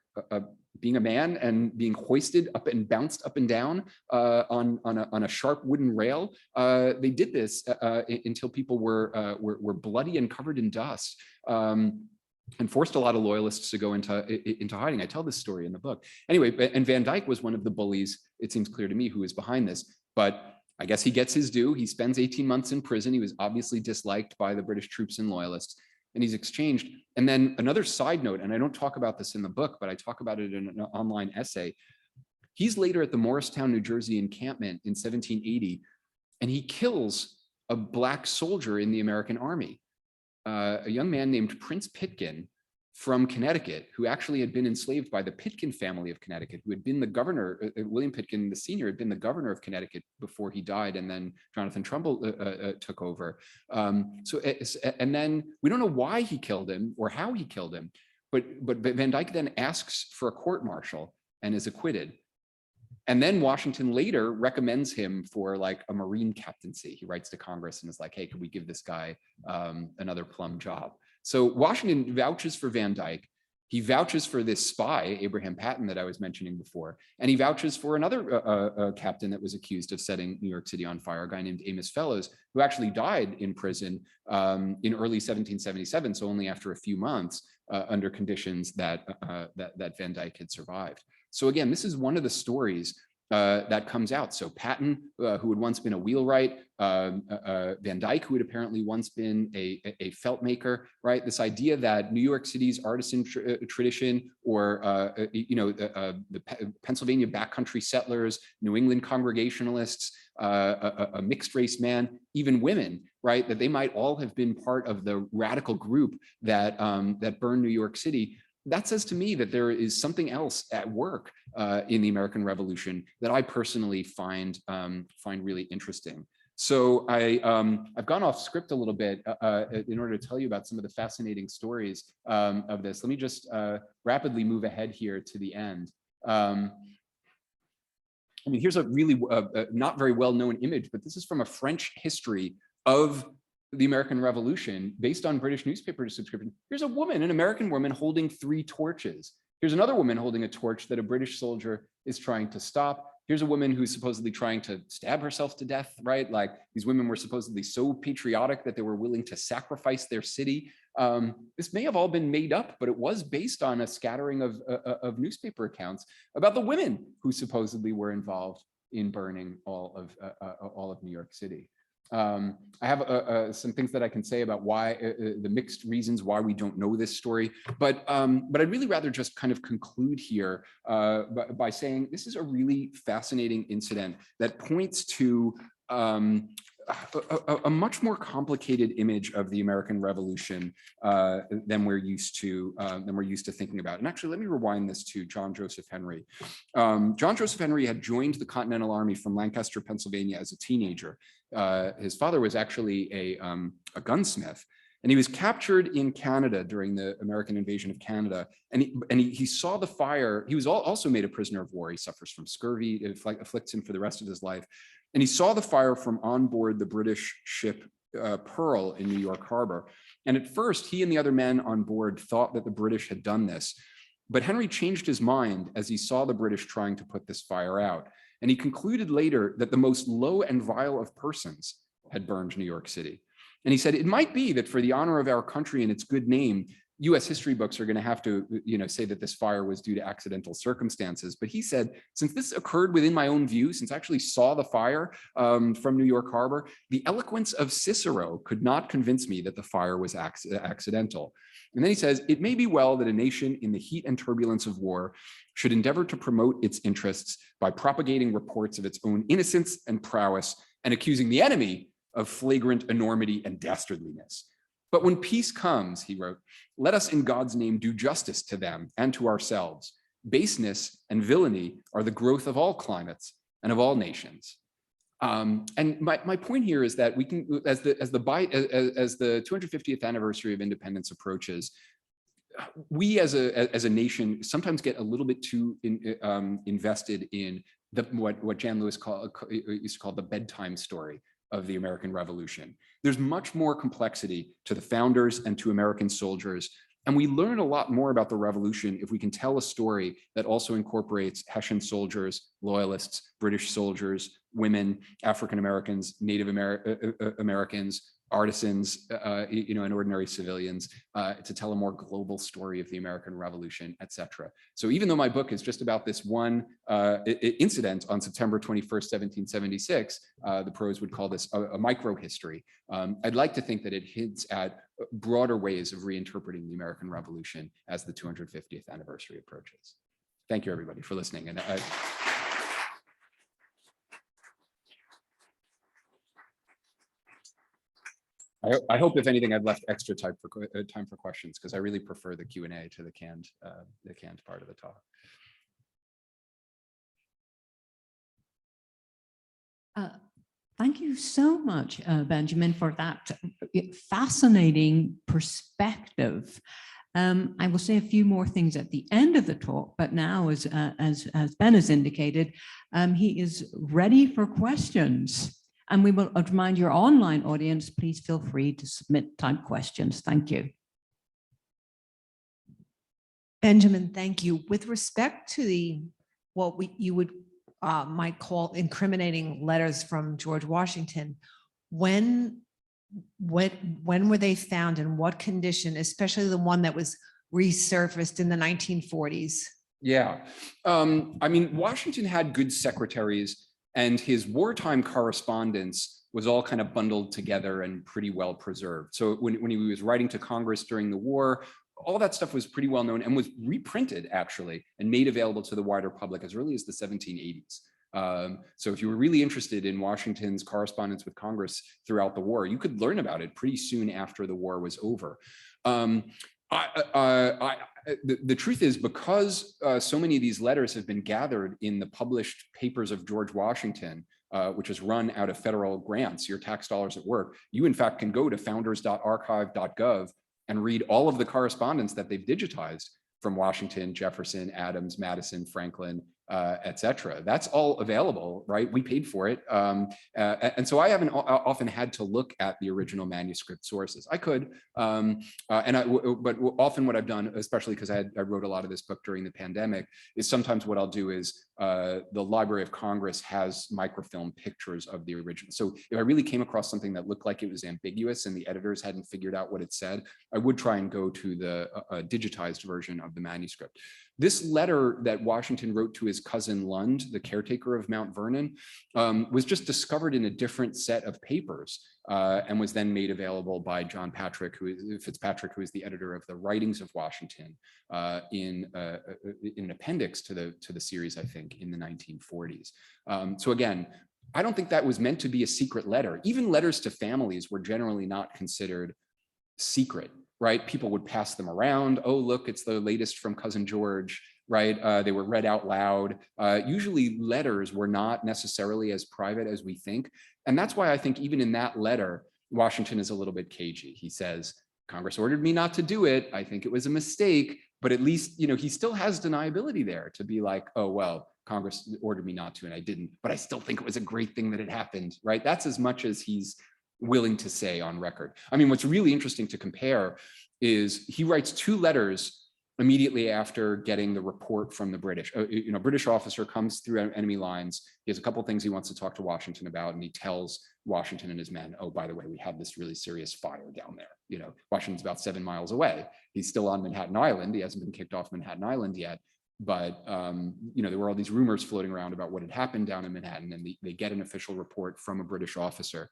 Speaker 3: being a man and being hoisted up and bounced up and down on a sharp wooden rail. They did this until people were bloody and covered in dust, and forced a lot of loyalists to go into hiding. I tell this story in the book. Anyway, and Van Dyke was one of the bullies, it seems clear to me, who is behind this. But I guess he gets his due. He spends 18 months in prison. He was obviously disliked by the British troops and loyalists, and he's exchanged. And then another side note, and I don't talk about this in the book, but I talk about it in an online essay. He's later at the Morristown, New Jersey encampment in 1780, and he kills a Black soldier in the American Army, a young man named Prince Pitkin from Connecticut, who actually had been enslaved by the Pitkin family of Connecticut, who had been the governor, William Pitkin, the senior, had been the governor of Connecticut before he died, and then Jonathan Trumbull took over. And then we don't know why he killed him or how he killed him, but Van Dyke then asks for a court-martial and is acquitted. And then Washington later recommends him for like a Marine captaincy. He writes to Congress and is like, hey, could we give this guy another plum job? So Washington vouches for Van Dyke. He vouches for this spy, Abraham Patton, that I was mentioning before. And he vouches for another captain that was accused of setting New York City on fire, a guy named Amos Fellows, who actually died in prison in early 1777, so only after a few months, under conditions that Van Dyke had survived. So again, this is one of the stories that comes out. So Patton, who had once been a wheelwright, Van Dyke, who had apparently once been a felt maker, right? This idea that New York City's artisan tradition, or the Pennsylvania backcountry settlers, New England Congregationalists, a mixed race man, even women, right? That they might all have been part of the radical group that burned New York City. That says to me that there is something else at work in the American Revolution that I personally find really interesting. So I've gone off script a little bit in order to tell you about some of the fascinating stories of this. Let me just rapidly move ahead here to the end. I mean, here's a really not very well-known image, but this is from a French history of the American Revolution based on British newspaper subscription. Here's a woman, an American woman, holding 3 torches. Here's another woman holding a torch that a British soldier is trying to stop. Here's a woman who's supposedly trying to stab herself to death, right? Like, these women were supposedly so patriotic that they were willing to sacrifice their city. This may have all been made up, but it was based on a scattering of newspaper accounts about the women who supposedly were involved in burning all of New York City. I have some things that I can say about why the mixed reasons why we don't know this story, but I'd really rather just kind of conclude here by saying this is a really fascinating incident that points to a much more complicated image of the American Revolution than we're used to thinking about. And actually, let me rewind this to John Joseph Henry. John Joseph Henry had joined the Continental Army from Lancaster, Pennsylvania as a teenager. His father was actually a gunsmith, and he was captured in Canada during the American invasion of Canada. And he saw the fire. He was also made a prisoner of war. He suffers from scurvy. It afflicts him for the rest of his life. And he saw the fire from on board the British ship Pearl in New York Harbor. And at first, he and the other men on board thought that the British had done this. But Henry changed his mind as he saw the British trying to put this fire out. And he concluded later that the most low and vile of persons had burned New York City. And he said, it might be that for the honor of our country and its good name, US history books are going to have to, say that this fire was due to accidental circumstances. But he said, since this occurred within my own view, since I actually saw the fire from New York Harbor, the eloquence of Cicero could not convince me that the fire was accidental. And then he says, it may be well that a nation in the heat and turbulence of war should endeavor to promote its interests by propagating reports of its own innocence and prowess and accusing the enemy of flagrant enormity and dastardliness. But when peace comes, he wrote, let us in God's name do justice to them and to ourselves. Baseness and villainy are the growth of all climates and of all nations. And my point here is that we can, as the 250th anniversary of independence approaches, we as a nation sometimes get a little bit too invested in what Jan Lewis used to call the bedtime story of the American Revolution. There's much more complexity to the founders and to American soldiers. And we learn a lot more about the revolution if we can tell a story that also incorporates Hessian soldiers, loyalists, British soldiers, women, African Americans, Native Americans, artisans, and ordinary civilians, to tell a more global story of the American Revolution, etc. So even though my book is just about this one incident on September 21st, 1776, the pros would call this a micro history. I'd like to think that it hints at broader ways of reinterpreting the American Revolution as the 250th anniversary approaches. Thank you, everybody, for listening. And I hope, if anything, I've left extra time for questions, because I really prefer the Q&A to the canned part of the talk.
Speaker 1: Thank you so much, Benjamin, for that fascinating perspective. I will say a few more things at the end of the talk, but now, as Ben has indicated, he is ready for questions. And we will remind your online audience, please feel free to submit typed questions. Thank you.
Speaker 4: Benjamin, thank you. With respect to you might call incriminating letters from George Washington, when were they found, in what condition, especially the one that was resurfaced in the 1940s?
Speaker 3: Yeah, I mean, Washington had good secretaries, and his wartime correspondence was all kind of bundled together and pretty well preserved. So when he was writing to Congress during the war, all that stuff was pretty well known and was reprinted, actually, and made available to the wider public as early as the 1780s. So if you were really interested in Washington's correspondence with Congress throughout the war, you could learn about it pretty soon after the war was over. The truth is, because so many of these letters have been gathered in the published papers of George Washington, which is run out of federal grants, your tax dollars at work, you in fact can go to founders.archive.gov and read all of the correspondence that they've digitized from Washington, Jefferson, Adams, Madison, Franklin, etc. That's all available, right? We paid for it. And so I haven't often had to look at the original manuscript sources. I could, but often what I've done, especially because I wrote a lot of this book during the pandemic, is sometimes what I'll do is the Library of Congress has microfilm pictures of the original. So if I really came across something that looked like it was ambiguous and the editors hadn't figured out what it said, I would try and go to the digitized version of the manuscript. This letter that Washington wrote to his cousin Lund, the caretaker of Mount Vernon, was just discovered in a different set of papers and was then made available by John Fitzpatrick, who is the editor of the Writings of Washington, in an appendix to the series, I think, in the 1940s. So again, I don't think that was meant to be a secret letter. Even letters to families were generally not considered secret, right? People would pass them around. Oh, look, it's the latest from Cousin George, right? They were read out loud. Usually letters were not necessarily as private as we think. And that's why I think even in that letter, Washington is a little bit cagey. He says, Congress ordered me not to do it. I think it was a mistake, but at least, he still has deniability there to be like, oh, well, Congress ordered me not to, and I didn't, but I still think it was a great thing that it happened, right? That's as much as he's willing to say on record. I mean, what's really interesting to compare is he writes two letters immediately after getting the report from the British. British officer comes through enemy lines. He has a couple of things he wants to talk to Washington about, and he tells Washington and his men, oh, by the way, we have this really serious fire down there. Washington's about 7 miles away. He's still on Manhattan Island. He hasn't been kicked off Manhattan Island yet. But, there were all these rumors floating around about what had happened down in Manhattan, and they get an official report from a British officer.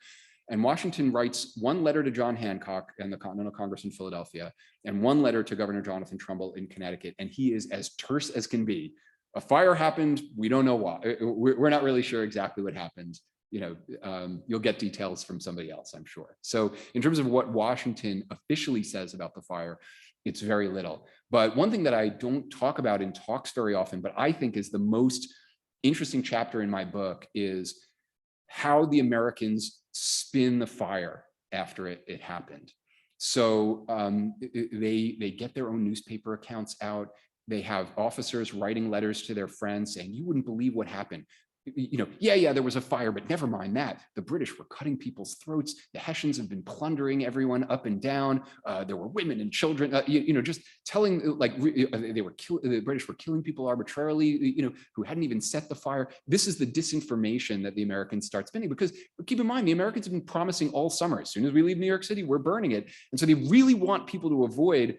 Speaker 3: And Washington writes one letter to John Hancock and the Continental Congress in Philadelphia, and one letter to Governor Jonathan Trumbull in Connecticut. And he is as terse as can be. A fire happened. We don't know why. We're not really sure exactly what happened. You'll get details from somebody else, I'm sure. So in terms of what Washington officially says about the fire, it's very little. But one thing that I don't talk about in talks very often, but I think is the most interesting chapter in my book, is how the Americans spin the fire after it happened. So they get their own newspaper accounts out. They have officers writing letters to their friends saying, you wouldn't believe what happened. Yeah, there was a fire, but never mind that. The British were cutting people's throats. The Hessians have been plundering everyone up and down. There were women and children, just telling the British were killing people arbitrarily, who hadn't even set the fire. This is the disinformation that the Americans start spinning, because keep in mind, the Americans have been promising all summer, as soon as we leave New York City, we're burning it. And so they really want people to avoid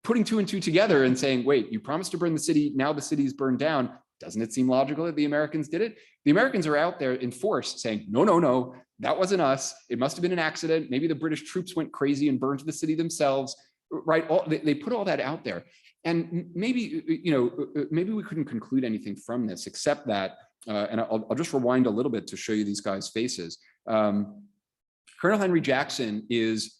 Speaker 3: putting two and two together and saying, wait, you promised to burn the city, now the city's burned down. Doesn't it seem logical that the Americans did it? The Americans are out there in force saying, no, that wasn't us. It must have been an accident. Maybe the British troops went crazy and burned the city themselves, right? They put all that out there. And maybe we couldn't conclude anything from this, except that, and I'll just rewind a little bit to show you these guys' faces. Colonel Henry Jackson is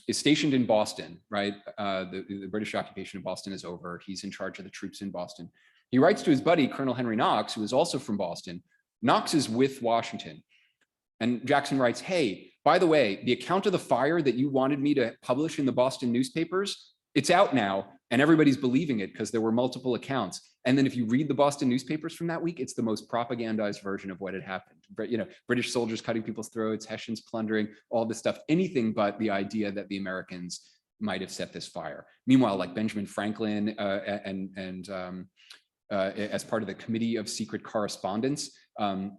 Speaker 3: stationed in Boston, right? The British occupation of Boston is over. He's in charge of the troops in Boston. He writes to his buddy, Colonel Henry Knox, who is also from Boston. Knox is with Washington. And Jackson writes, hey, by the way, the account of the fire that you wanted me to publish in the Boston newspapers, it's out now, and everybody's believing it because there were multiple accounts. And then if you read the Boston newspapers from that week, it's the most propagandized version of what had happened. But, British soldiers cutting people's throats, Hessians plundering, all this stuff, anything but the idea that the Americans might have set this fire. Meanwhile, like Benjamin Franklin as part of the Committee of Secret Correspondence,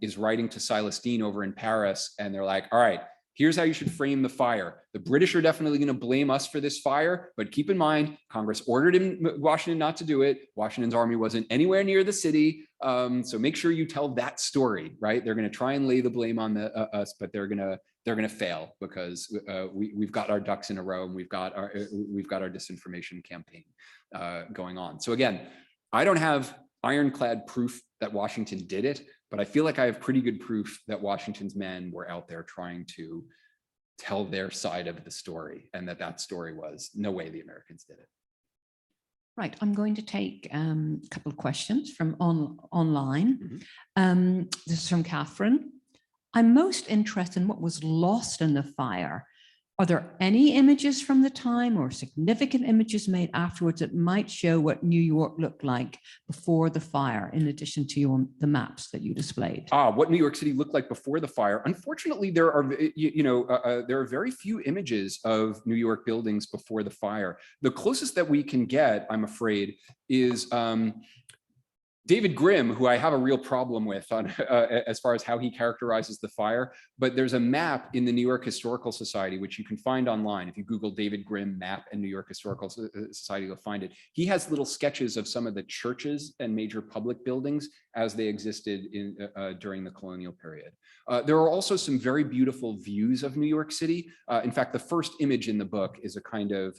Speaker 3: is writing to Silas Deane over in Paris. And they're like, all right, here's how you should frame the fire. The British are definitely going to blame us for this fire, but keep in mind, Congress ordered Washington not to do it. Washington's army wasn't anywhere near the city. So make sure you tell that story, right? They're going to try and lay the blame on us, but they're going to fail because we've got our ducks in a row, and we've got our disinformation campaign going on. So again, I don't have ironclad proof that Washington did it, but I feel like I have pretty good proof that Washington's men were out there trying to tell their side of the story, and that story was no way the Americans did it.
Speaker 1: Right, I'm going to take a couple of questions from online. This is from Catherine. I'm most interested in what was lost in the fire. Are there any images from the time or significant images made afterwards that might show what New York looked like before the fire, in addition to the maps that you displayed?
Speaker 3: What New York City looked like before the fire. Unfortunately, there are very few images of New York buildings before the fire. The closest that we can get, I'm afraid, is David Grimm, who I have a real problem with on as far as how he characterizes the fire, but there's a map in the New York Historical Society, which you can find online. If you Google David Grimm map and New York Historical Society, you'll find it. He has little sketches of some of the churches and major public buildings as they existed during the colonial period. There are also some very beautiful views of New York City. In fact, the first image in the book is a kind of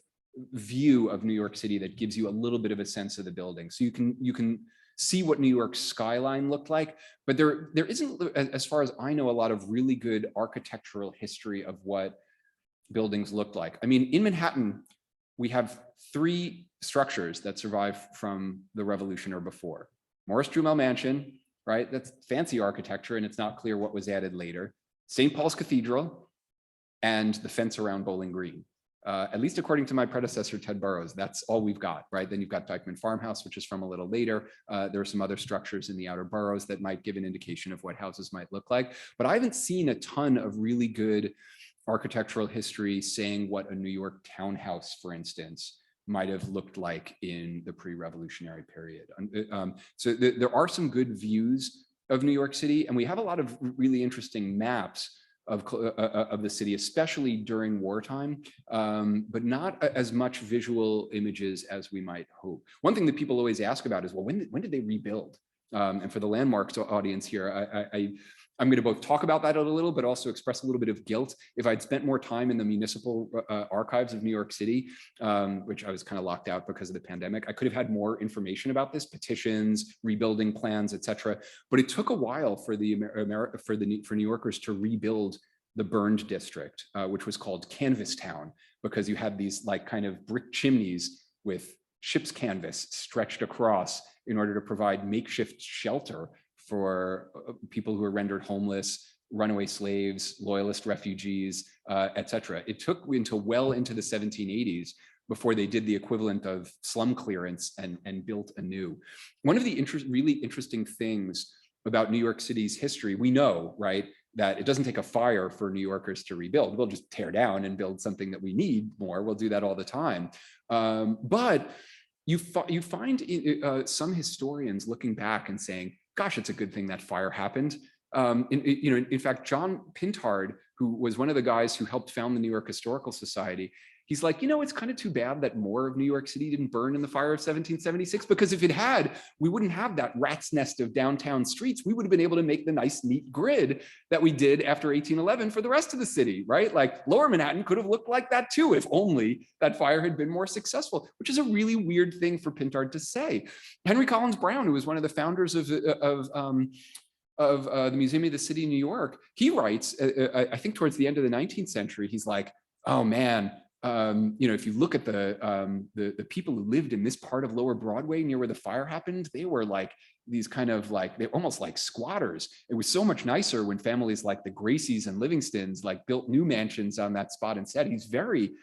Speaker 3: view of New York City that gives you a little bit of a sense of the building. So you can see what New York's skyline looked like, but there isn't, as far as I know, a lot of really good architectural history of what buildings looked like. I mean, in Manhattan, we have 3 structures that survive from the Revolution or before. Morris Jumel Mansion, right? That's fancy architecture, and it's not clear what was added later. St. Paul's Cathedral, and the fence around Bowling Green. At least according to my predecessor, Ted Burroughs, that's all we've got, right? Then you've got Dyckman Farmhouse, which is from a little later. There are some other structures in the outer boroughs that might give an indication of what houses might look like. But I haven't seen a ton of really good architectural history saying what a New York townhouse, for instance, might have looked like in the pre-revolutionary period. So there are some good views of New York City, and we have a lot of really interesting maps of the city, especially during wartime, but not as much visual images as we might hope. One thing that people always ask about is, well, when did they rebuild? And for the landmarks audience here, I'm going to both talk about that a little, but also express a little bit of guilt. If I'd spent more time in the municipal archives of New York City, which I was kind of locked out because of the pandemic, I could have had more information about this, petitions, rebuilding plans, etc. But it took a while for New Yorkers to rebuild the burned district, which was called Canvas Town, because you had these like kind of brick chimneys with ship's canvas stretched across in order to provide makeshift shelter for people who were rendered homeless, runaway slaves, loyalist refugees, etc. It took until well into the 1780s before they did the equivalent of slum clearance and built anew. One of the really interesting things about New York City's history, we know, right, that it doesn't take a fire for New Yorkers to rebuild. We'll just tear down and build something that we need more. We'll do that all the time. But you find some historians looking back and saying, gosh, it's a good thing that fire happened. In fact, John Pintard, who was one of the guys who helped found the New York Historical Society, he's like, it's kind of too bad that more of New York City didn't burn in the fire of 1776, because if it had, we wouldn't have that rat's nest of downtown streets. We would have been able to make the nice, neat grid that we did after 1811 for the rest of the city, right? Like Lower Manhattan could have looked like that too, if only that fire had been more successful, which is a really weird thing for Pintard to say. Henry Collins Brown, who was one of the founders of the Museum of the City of New York, he writes, I think towards the end of the 19th century, he's like, oh man, if you look at the people who lived in this part of Lower Broadway near where the fire happened, they were like these kind of like, they almost like squatters. It was so much nicer when families like the Gracies and Livingstons like built new mansions on that spot instead. He's very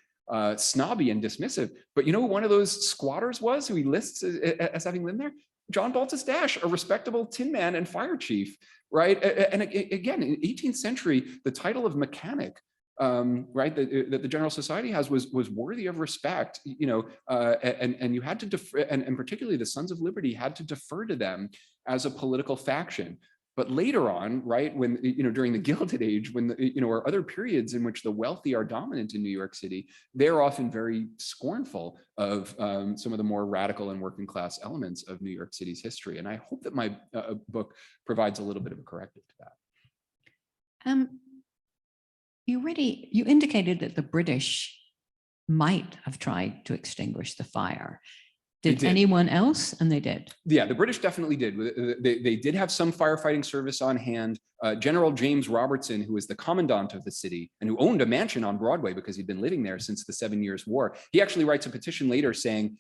Speaker 3: snobby and dismissive. But you know who one of those squatters was, who he lists as having lived there? John Baltus Dash, a respectable tin man and fire chief, right? And again, in 18th century, the title of mechanic, right, that the General Society has was worthy of respect, and you had to defer, and particularly the Sons of Liberty had to defer to them as a political faction. But later on, right, when, during the Gilded Age, when, or other periods in which the wealthy are dominant in New York City, they're often very scornful of some of the more radical and working class elements of New York City's history. And I hope that my book provides a little bit of a corrective to that.
Speaker 1: You indicated that the British might have tried to extinguish the fire. Did anyone else? And they did.
Speaker 3: Yeah, the British definitely did. They did have some firefighting service on hand. General James Robertson, who was the commandant of the city and who owned a mansion on Broadway because he'd been living there since the 7 Years' War, he actually writes a petition later saying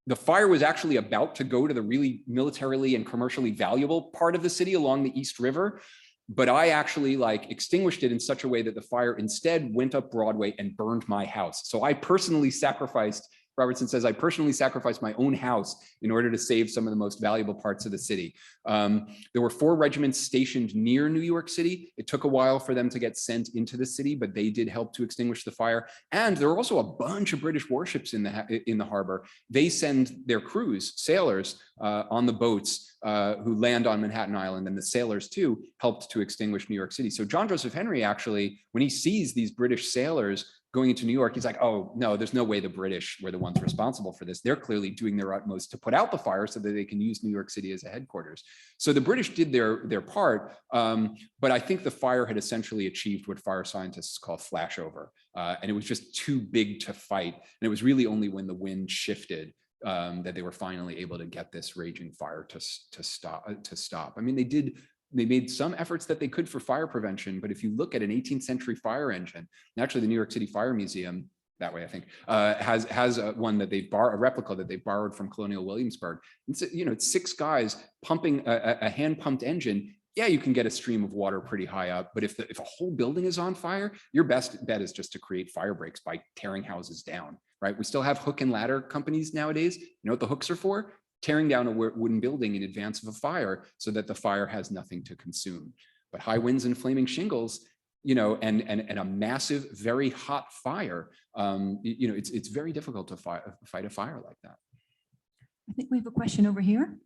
Speaker 3: the fire was actually about to go to the really militarily and commercially valuable part of the city along the East River. But I actually extinguished it in such a way that the fire instead went up Broadway and burned my house. So I personally sacrificed, Robertson says, I personally sacrificed my own house in order to save some of the most valuable parts of the city. There were 4 regiments stationed near New York City. It took a while for them to get sent into the city, but they did help to extinguish the fire. And there were also a bunch of British warships in the harbor. They send their crews, sailors, on the boats who land on Manhattan Island, and the sailors too helped to extinguish New York City. So John Joseph Henry actually, when he sees these British sailors going into New York, he's like, oh no, there's no way the British were the ones responsible for this. They're clearly doing their utmost to put out the fire so that they can use New York City as a headquarters. So the British did their part, but I think the fire had essentially achieved what fire scientists call flashover, and it was just too big to fight. And it was really only when the wind shifted that they were finally able to get this raging fire to stop. I mean, they made some efforts that they could for fire prevention, but if you look at an 18th century fire engine, and actually the New York City Fire Museum, that way I think, has one that they've borrowed, a replica that they've borrowed from Colonial Williamsburg. It's, it's 6 guys pumping a hand-pumped engine. Yeah, you can get a stream of water pretty high up, but if a whole building is on fire, your best bet is just to create fire breaks by tearing houses down, right? We still have hook and ladder companies nowadays. You know what the hooks are for? Tearing down a wooden building in advance of a fire so that the fire has nothing to consume. But high winds and flaming shingles, and a massive, very hot fire, it's very difficult to fight a fire like that.
Speaker 1: I think we have a question over here.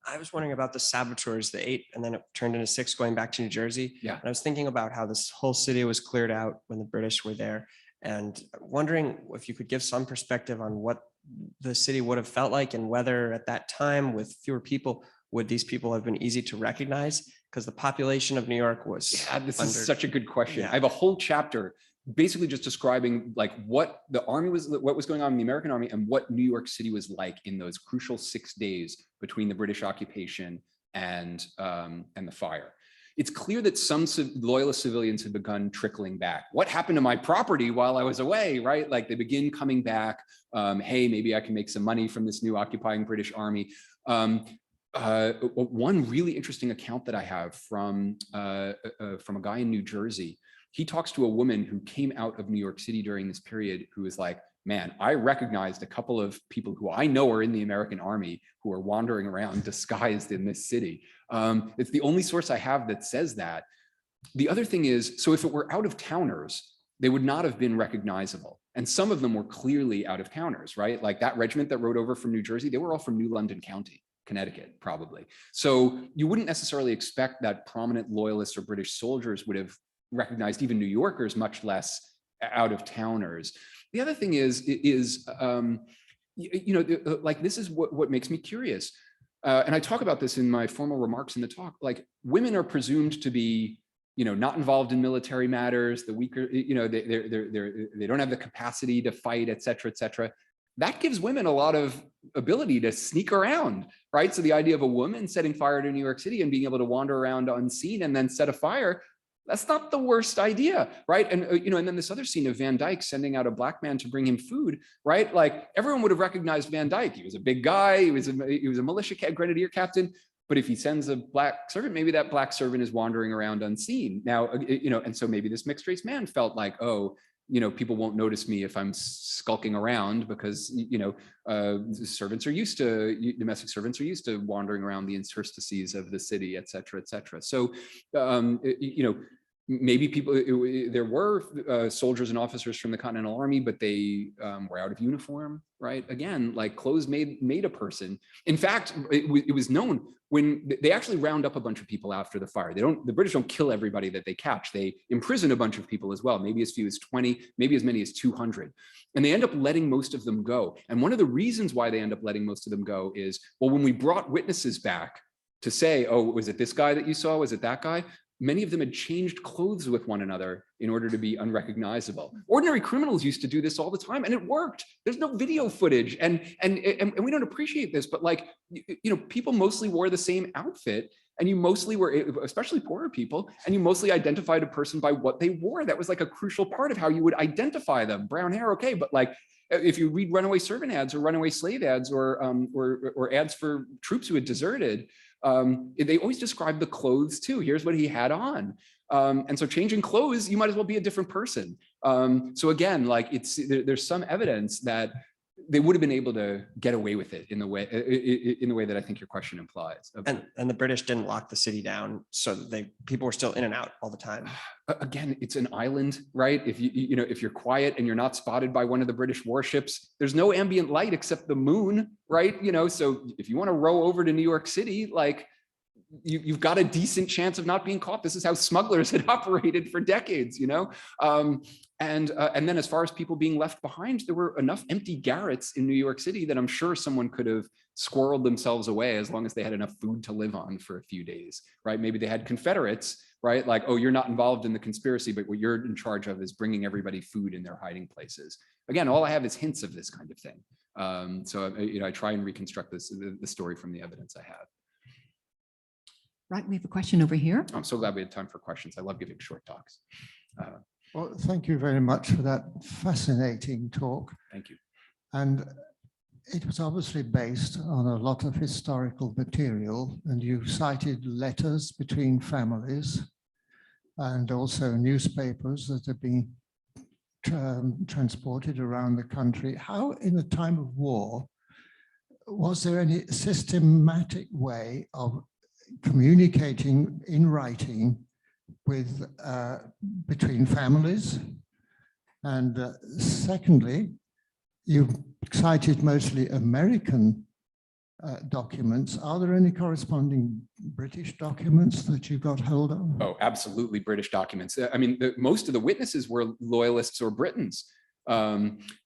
Speaker 5: I was wondering about the saboteurs, the 8, and then it turned into 6 going back to New Jersey.
Speaker 3: Yeah.
Speaker 5: And I was thinking about how this whole city was cleared out when the British were there, and wondering if you could give some perspective on what the city would have felt like, and whether at that time with fewer people, would these people have been easy to recognize? Because the population of New York was
Speaker 3: This is such a good question.
Speaker 5: Yeah.
Speaker 3: I have a whole chapter basically just describing like what the army was, what was going on in the American army, and what New York City was like in those crucial 6 days between the British occupation and the fire. It's clear that some loyalist civilians had begun trickling back. What happened to my property while I was away, right? Like they begin coming back. Hey, maybe I can make some money from this new occupying British army. One really interesting account that I have from a guy in New Jersey. He talks to a woman who came out of New York City during this period, who was like, man, I recognized a couple of people who I know are in the American army who are wandering around disguised in this city. It's the only source I have that says that. The other thing is, so if it were out of towners, they would not have been recognizable. And some of them were clearly out of towners, right? Like that regiment that rode over from New Jersey, they were all from New London County, Connecticut, probably. So you wouldn't necessarily expect that prominent loyalists or British soldiers would have recognized even New Yorkers, much less out of towners. The other thing is like this is what makes me curious. And I talk about this in my formal remarks in the talk, like women are presumed to be, not involved in military matters, the weaker, they don't have the capacity to fight, et cetera, et cetera. That gives women a lot of ability to sneak around, right? So the idea of a woman setting fire to New York City and being able to wander around unseen and then set a fire, that's not the worst idea, right? And and then this other scene of Van Dyke sending out a black man to bring him food, right? Like everyone would have recognized Van Dyke. He was a big guy. He was a militia grenadier captain. But if he sends a black servant, maybe that black servant is wandering around unseen. Now, and so maybe this mixed race man felt like, oh, people won't notice me if I'm skulking around because, servants are used to, domestic servants are used to wandering around the interstices of the city, et cetera, et cetera. So, maybe people, there were soldiers and officers from the Continental Army, but they were out of uniform, right? Again, like clothes made a person. In fact, it was known when they actually round up a bunch of people after the fire. The British don't kill everybody that they catch. They imprison a bunch of people as well, maybe as few as 20, maybe as many as 200. And they end up letting most of them go. And one of the reasons why they end up letting most of them go is, well, when we brought witnesses back to say, oh, was it this guy that you saw? Was it that guy? Many of them had changed clothes with one another in order to be unrecognizable. Ordinary criminals used to do this all the time, and it worked. There's no video footage, and we don't appreciate this, but like, people mostly wore the same outfit, and you mostly were, especially poorer people, and you mostly identified a person by what they wore. That was like a crucial part of how you would identify them. Brown hair, okay, but like, if you read runaway servant ads or runaway slave ads or ads for troops who had deserted, they always describe the clothes too. Here's what he had on. And so changing clothes, you might as well be a different person. So again, like there's some evidence that they would have been able to get away with it in the way that I think your question implies.
Speaker 5: And the British didn't lock the city down, so people were still in and out all the time.
Speaker 3: Again, it's an island, right? If if you're quiet and you're not spotted by one of the British warships, there's no ambient light except the moon, right? So if you want to row over to New York City, like you've got a decent chance of not being caught. This is how smugglers had operated for decades, And then as far as people being left behind, there were enough empty garrets in New York City that I'm sure someone could have squirreled themselves away as long as they had enough food to live on for a few days, right? Maybe they had Confederates, right? Like, oh, you're not involved in the conspiracy, but what you're in charge of is bringing everybody food in their hiding places. Again, all I have is hints of this kind of thing. So I try and reconstruct the story from the evidence I have.
Speaker 1: Right, we have a question over here.
Speaker 3: I'm so glad we had time for questions. I love giving short talks.
Speaker 6: Well, thank you very much for that fascinating talk.
Speaker 3: Thank you.
Speaker 6: And it was obviously based on a lot of historical material, and you cited letters between families and also newspapers that have been transported around the country. How, in a time of war, was there any systematic way of communicating in writing with between families. And secondly, you've cited mostly American documents. Are there any corresponding British documents that you got hold of?
Speaker 3: Oh, absolutely British documents. I mean, most of the witnesses were loyalists or Britons.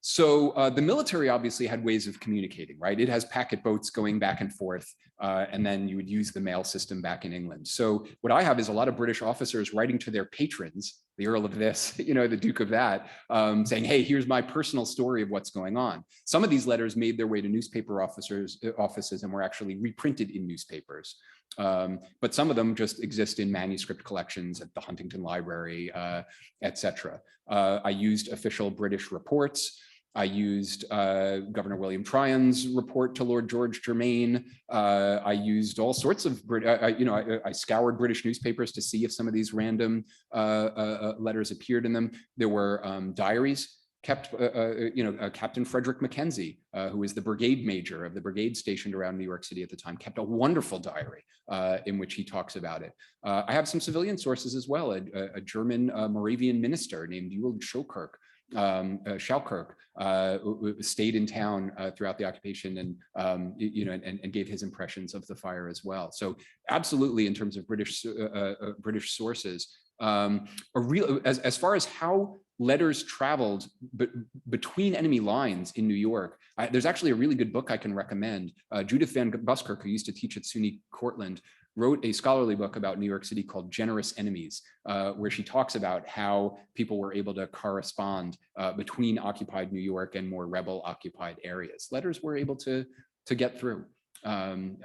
Speaker 3: So the military obviously had ways of communicating, right? It has packet boats going back and forth, and then you would use the mail system back in England. So what I have is a lot of British officers writing to their patrons, the Earl of this, you know, the Duke of that, saying, hey, here's my personal story of what's going on. Some of these letters made their way to newspaper offices and were actually reprinted in newspapers. But some of them just exist in manuscript collections at the Huntington Library, etc. I used official British reports. I used Governor William Tryon's report to Lord George Germain. I used all sorts of, I scoured British newspapers to see if some of these random letters appeared in them. There were diaries kept, Captain Frederick Mackenzie, who was the brigade major of the brigade stationed around New York City at the time, kept a wonderful diary in which he talks about it. I have some civilian sources as well. A German Moravian minister named Ewald Schokirk, stayed in town throughout the occupation and gave his impressions of the fire as well. So absolutely, in terms of British sources, as far as how letters traveled between enemy lines in New York, there's actually a really good book I can recommend. Judith Van Buskirk, who used to teach at SUNY Cortland, wrote a scholarly book about New York City called Generous Enemies, where she talks about how people were able to correspond between occupied New York and more rebel occupied areas. Letters were able to get through. And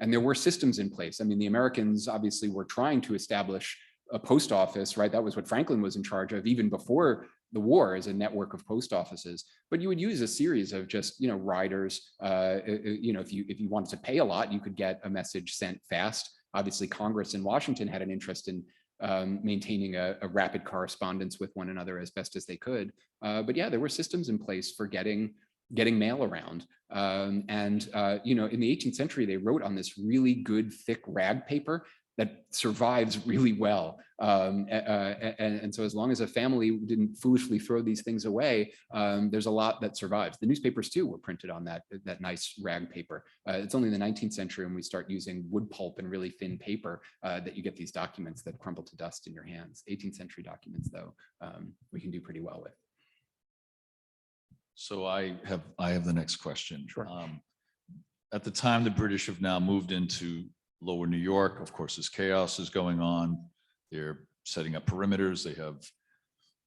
Speaker 3: there were systems in place. I mean, the Americans obviously were trying to establish a post office, right? That was what Franklin was in charge of even before the war, as a network of post offices. But you would use a series of just, riders. If you wanted to pay a lot, you could get a message sent fast. Obviously, Congress in Washington had an interest in maintaining a rapid correspondence with one another as best as they could. But yeah, there were systems in place for getting mail around. In the 18th century, they wrote on this really good thick rag paper that survives really well. And so as long as a family didn't foolishly throw these things away, there's a lot that survives. The newspapers too were printed on that nice rag paper. It's only in the 19th century when we start using wood pulp and really thin paper that you get these documents that crumble to dust in your hands. 18th century documents though, we can do pretty well with.
Speaker 7: So I have the next question.
Speaker 3: Sure.
Speaker 7: At the time, the British have now moved into lower New York. Of course, this chaos is going on. They're setting up perimeters. They have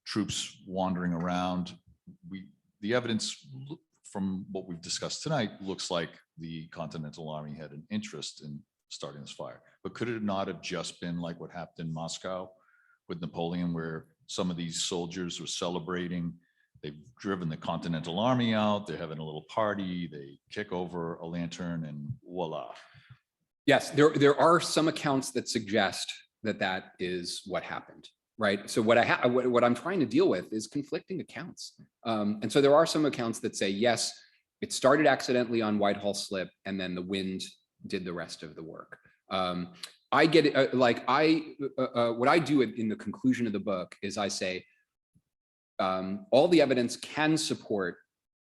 Speaker 7: troops wandering around. The evidence from what we've discussed tonight looks like the Continental Army had an interest in starting this fire. But could it not have just been like what happened in Moscow with Napoleon, where some of these soldiers were celebrating? They've driven the Continental Army out. They're having a little party. They kick over a lantern and voila.
Speaker 3: Yes, there are some accounts that suggest that is what happened, right? So what I'm trying to deal with is conflicting accounts. And so there are some accounts that say, yes, it started accidentally on Whitehall Slip and then the wind did the rest of the work. I get it, what I do in the conclusion of the book is I say, all the evidence can support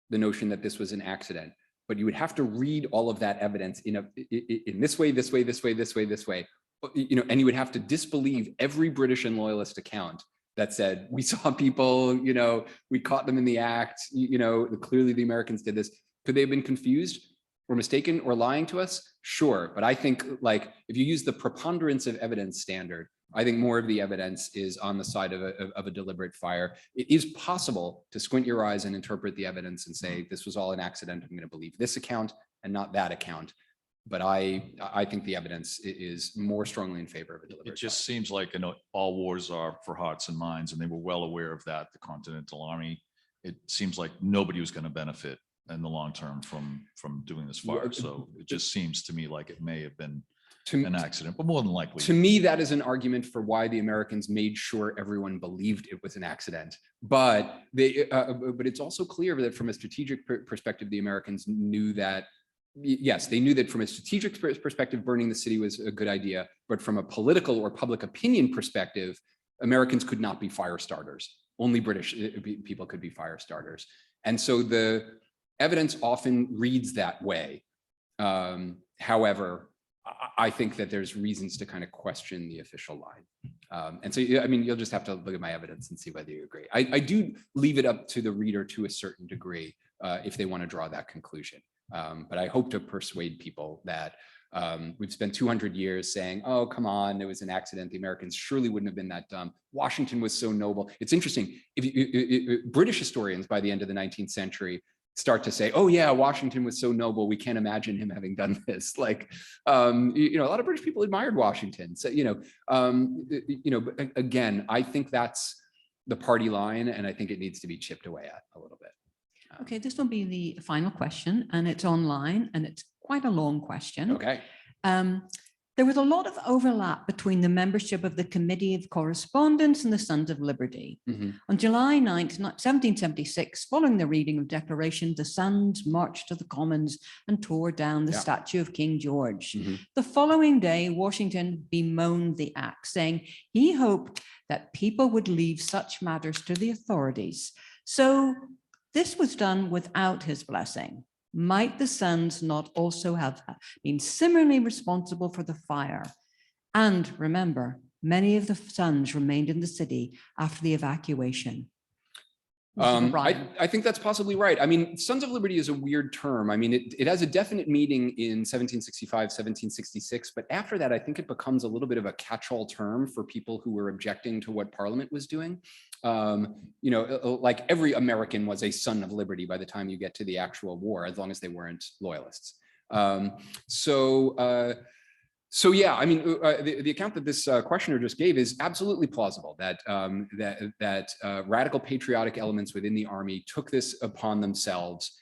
Speaker 3: the notion that this was an accident, but you would have to read all of that evidence in this way, this way, this way, this way, this way, and you would have to disbelieve every British and loyalist account that said, we saw people, we caught them in the act, clearly the Americans did this. Could they have been confused or mistaken or lying to us? Sure, but I think if you use the preponderance of evidence standard, I think more of the evidence is on the side of a deliberate fire. It is possible to squint your eyes and interpret the evidence and say, this was all an accident. I'm going to believe this account and not that account. But I think the evidence is more strongly in favor of a deliberate fire.
Speaker 7: It just seems like all wars are for hearts and minds, and they were well aware of that, the Continental Army. It seems like nobody was going to benefit in the long term from doing this fire. So it just seems to me like it may have been an accident, but more than likely.
Speaker 3: To me, that is an argument for why the Americans made sure everyone believed it was an accident. But it's also clear that from a strategic perspective, the Americans knew that yes, they knew that from a strategic perspective, burning the city was a good idea, but from a political or public opinion perspective, Americans could not be fire starters. Only British people could be fire starters. And so the evidence often reads that way. However, I think that there's reasons to kind of question the official line. And so, I mean, you'll just have to look at my evidence and see whether you agree. I do leave it up to the reader to a certain degree if they want to draw that conclusion. But I hope to persuade people that we've spent 200 years saying, oh, come on, it was an accident. The Americans surely wouldn't have been that dumb. Washington was so noble. It's interesting. British historians by the end of the 19th century start to say, oh yeah, Washington was so noble, we can't imagine him having done this. Like, a lot of British people admired Washington. So, but again, I think that's the party line, and I think it needs to be chipped away at a little bit.
Speaker 1: Okay, this will be the final question, and it's online, and it's quite a long question.
Speaker 3: Okay.
Speaker 1: There was a lot of overlap between the membership of the Committee of Correspondence and the Sons of Liberty. On July 9th, 1776, following the reading of Declaration, the Sons marched to the Commons and tore down the statue of King George. The following day, Washington bemoaned the act, saying he hoped that people would leave such matters to the authorities. So this was done without his blessing. Might the Sons not also have been similarly responsible for the fire? And remember, many of the Sons remained in the city after the evacuation.
Speaker 3: I think that's possibly right. I mean, Sons of Liberty is a weird term. I mean, it has a definite meaning in 1765, 1766, but after that, I think it becomes a little bit of a catch-all term for people who were objecting to what Parliament was doing. Like every American was a Son of Liberty by the time you get to the actual war, as long as they weren't loyalists. So yeah, I mean, the account that this questioner just gave is absolutely plausible, that radical patriotic elements within the army took this upon themselves,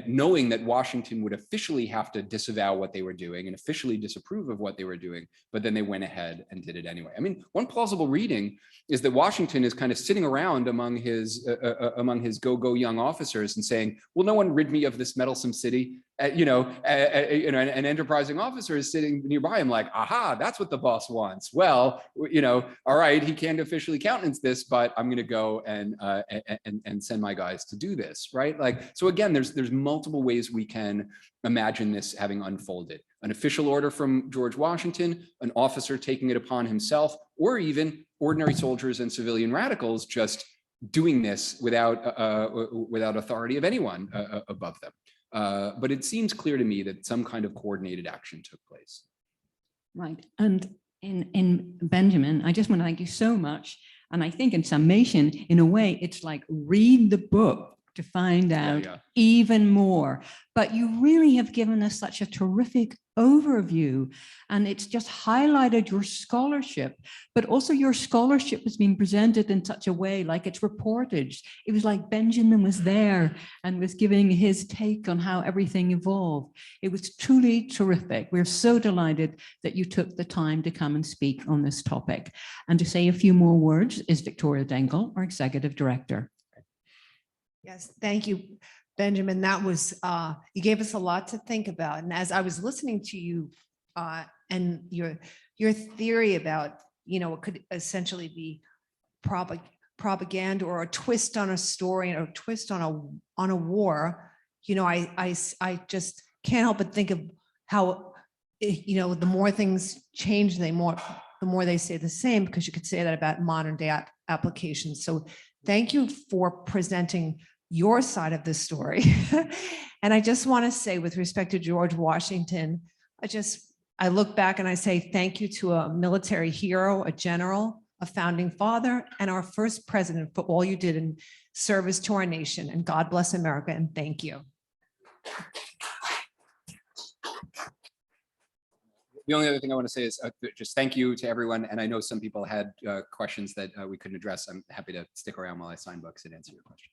Speaker 3: knowing that Washington would officially have to disavow what they were doing and officially disapprove of what they were doing, but then they went ahead and did it anyway. I mean, one plausible reading is that Washington is kind of sitting around among his go-go young officers and saying, will no one rid me of this meddlesome city? An enterprising officer is sitting nearby him like, aha, that's what the boss wants. Well, all right, he can't officially countenance this, but I'm going to go and send my guys to do this, right? Like, so again, there's multiple ways we can imagine this having unfolded. An official order from George Washington, an officer taking it upon himself, or even ordinary soldiers and civilian radicals just doing this without authority of anyone above them. But it seems clear to me that some kind of coordinated action took place.
Speaker 1: Right. And in Benjamin, I just want to thank you so much. And I think in summation, in a way, it's like read the book to find out even more. But you really have given us such a terrific overview, and it's just highlighted your scholarship, but also your scholarship has been presented in such a way like it's reportage. It was like Benjamin was there and was giving his take on how everything evolved. It was truly terrific. We're so delighted that you took the time to come and speak on this topic. And to say a few more words is Victoria Dengel, our Executive Director.
Speaker 4: Yes, thank you, Benjamin. That was, you gave us a lot to think about. And as I was listening to you and your theory about, it could essentially be propaganda or a twist on a story or a twist on a war, I just can't help but think of how, the more things change, the more they stay the same, because you could say that about modern day applications. So thank you for presenting your side of the story. And I just want to say, with respect to George Washington, I look back and I say thank you to a military hero, a general, a founding father, and our first president for all you did in service to our nation. And God bless America, and thank you.
Speaker 3: The only other thing I want to say is just thank you to everyone. And I know some people had questions that we couldn't address. I'm happy to stick around while I sign books and answer your question.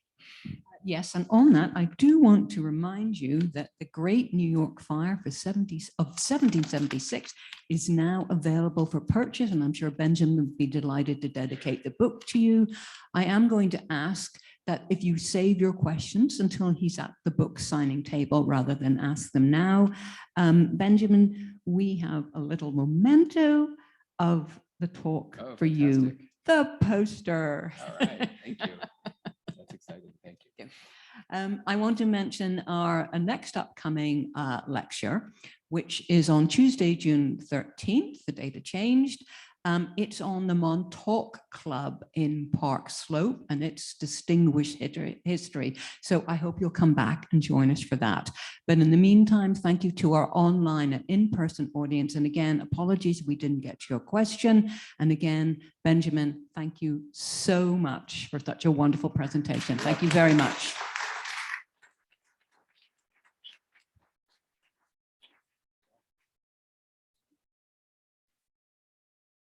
Speaker 1: Yes, and on that, I do want to remind you that the Great New York Fire of 1776 is now available for purchase, and I'm sure Benjamin would be delighted to dedicate the book to you. I am going to ask that if you save your questions until he's at the book signing table rather than ask them now. Benjamin, we have a little memento of the talk
Speaker 2: Oh,
Speaker 1: for you,
Speaker 2: fantastic.
Speaker 1: the poster.
Speaker 2: All right, thank you. That's exciting, thank you.
Speaker 1: I want to mention our next upcoming lecture, which is on Tuesday, June 13th, the data changed. It's on the Montauk Club in Park Slope and its distinguished history. So I hope you'll come back and join us for that. But in the meantime, thank you to our online and in-person audience. And again, apologies we didn't get to your question. And again, Benjamin, thank you so much for such a wonderful presentation. Thank you very much.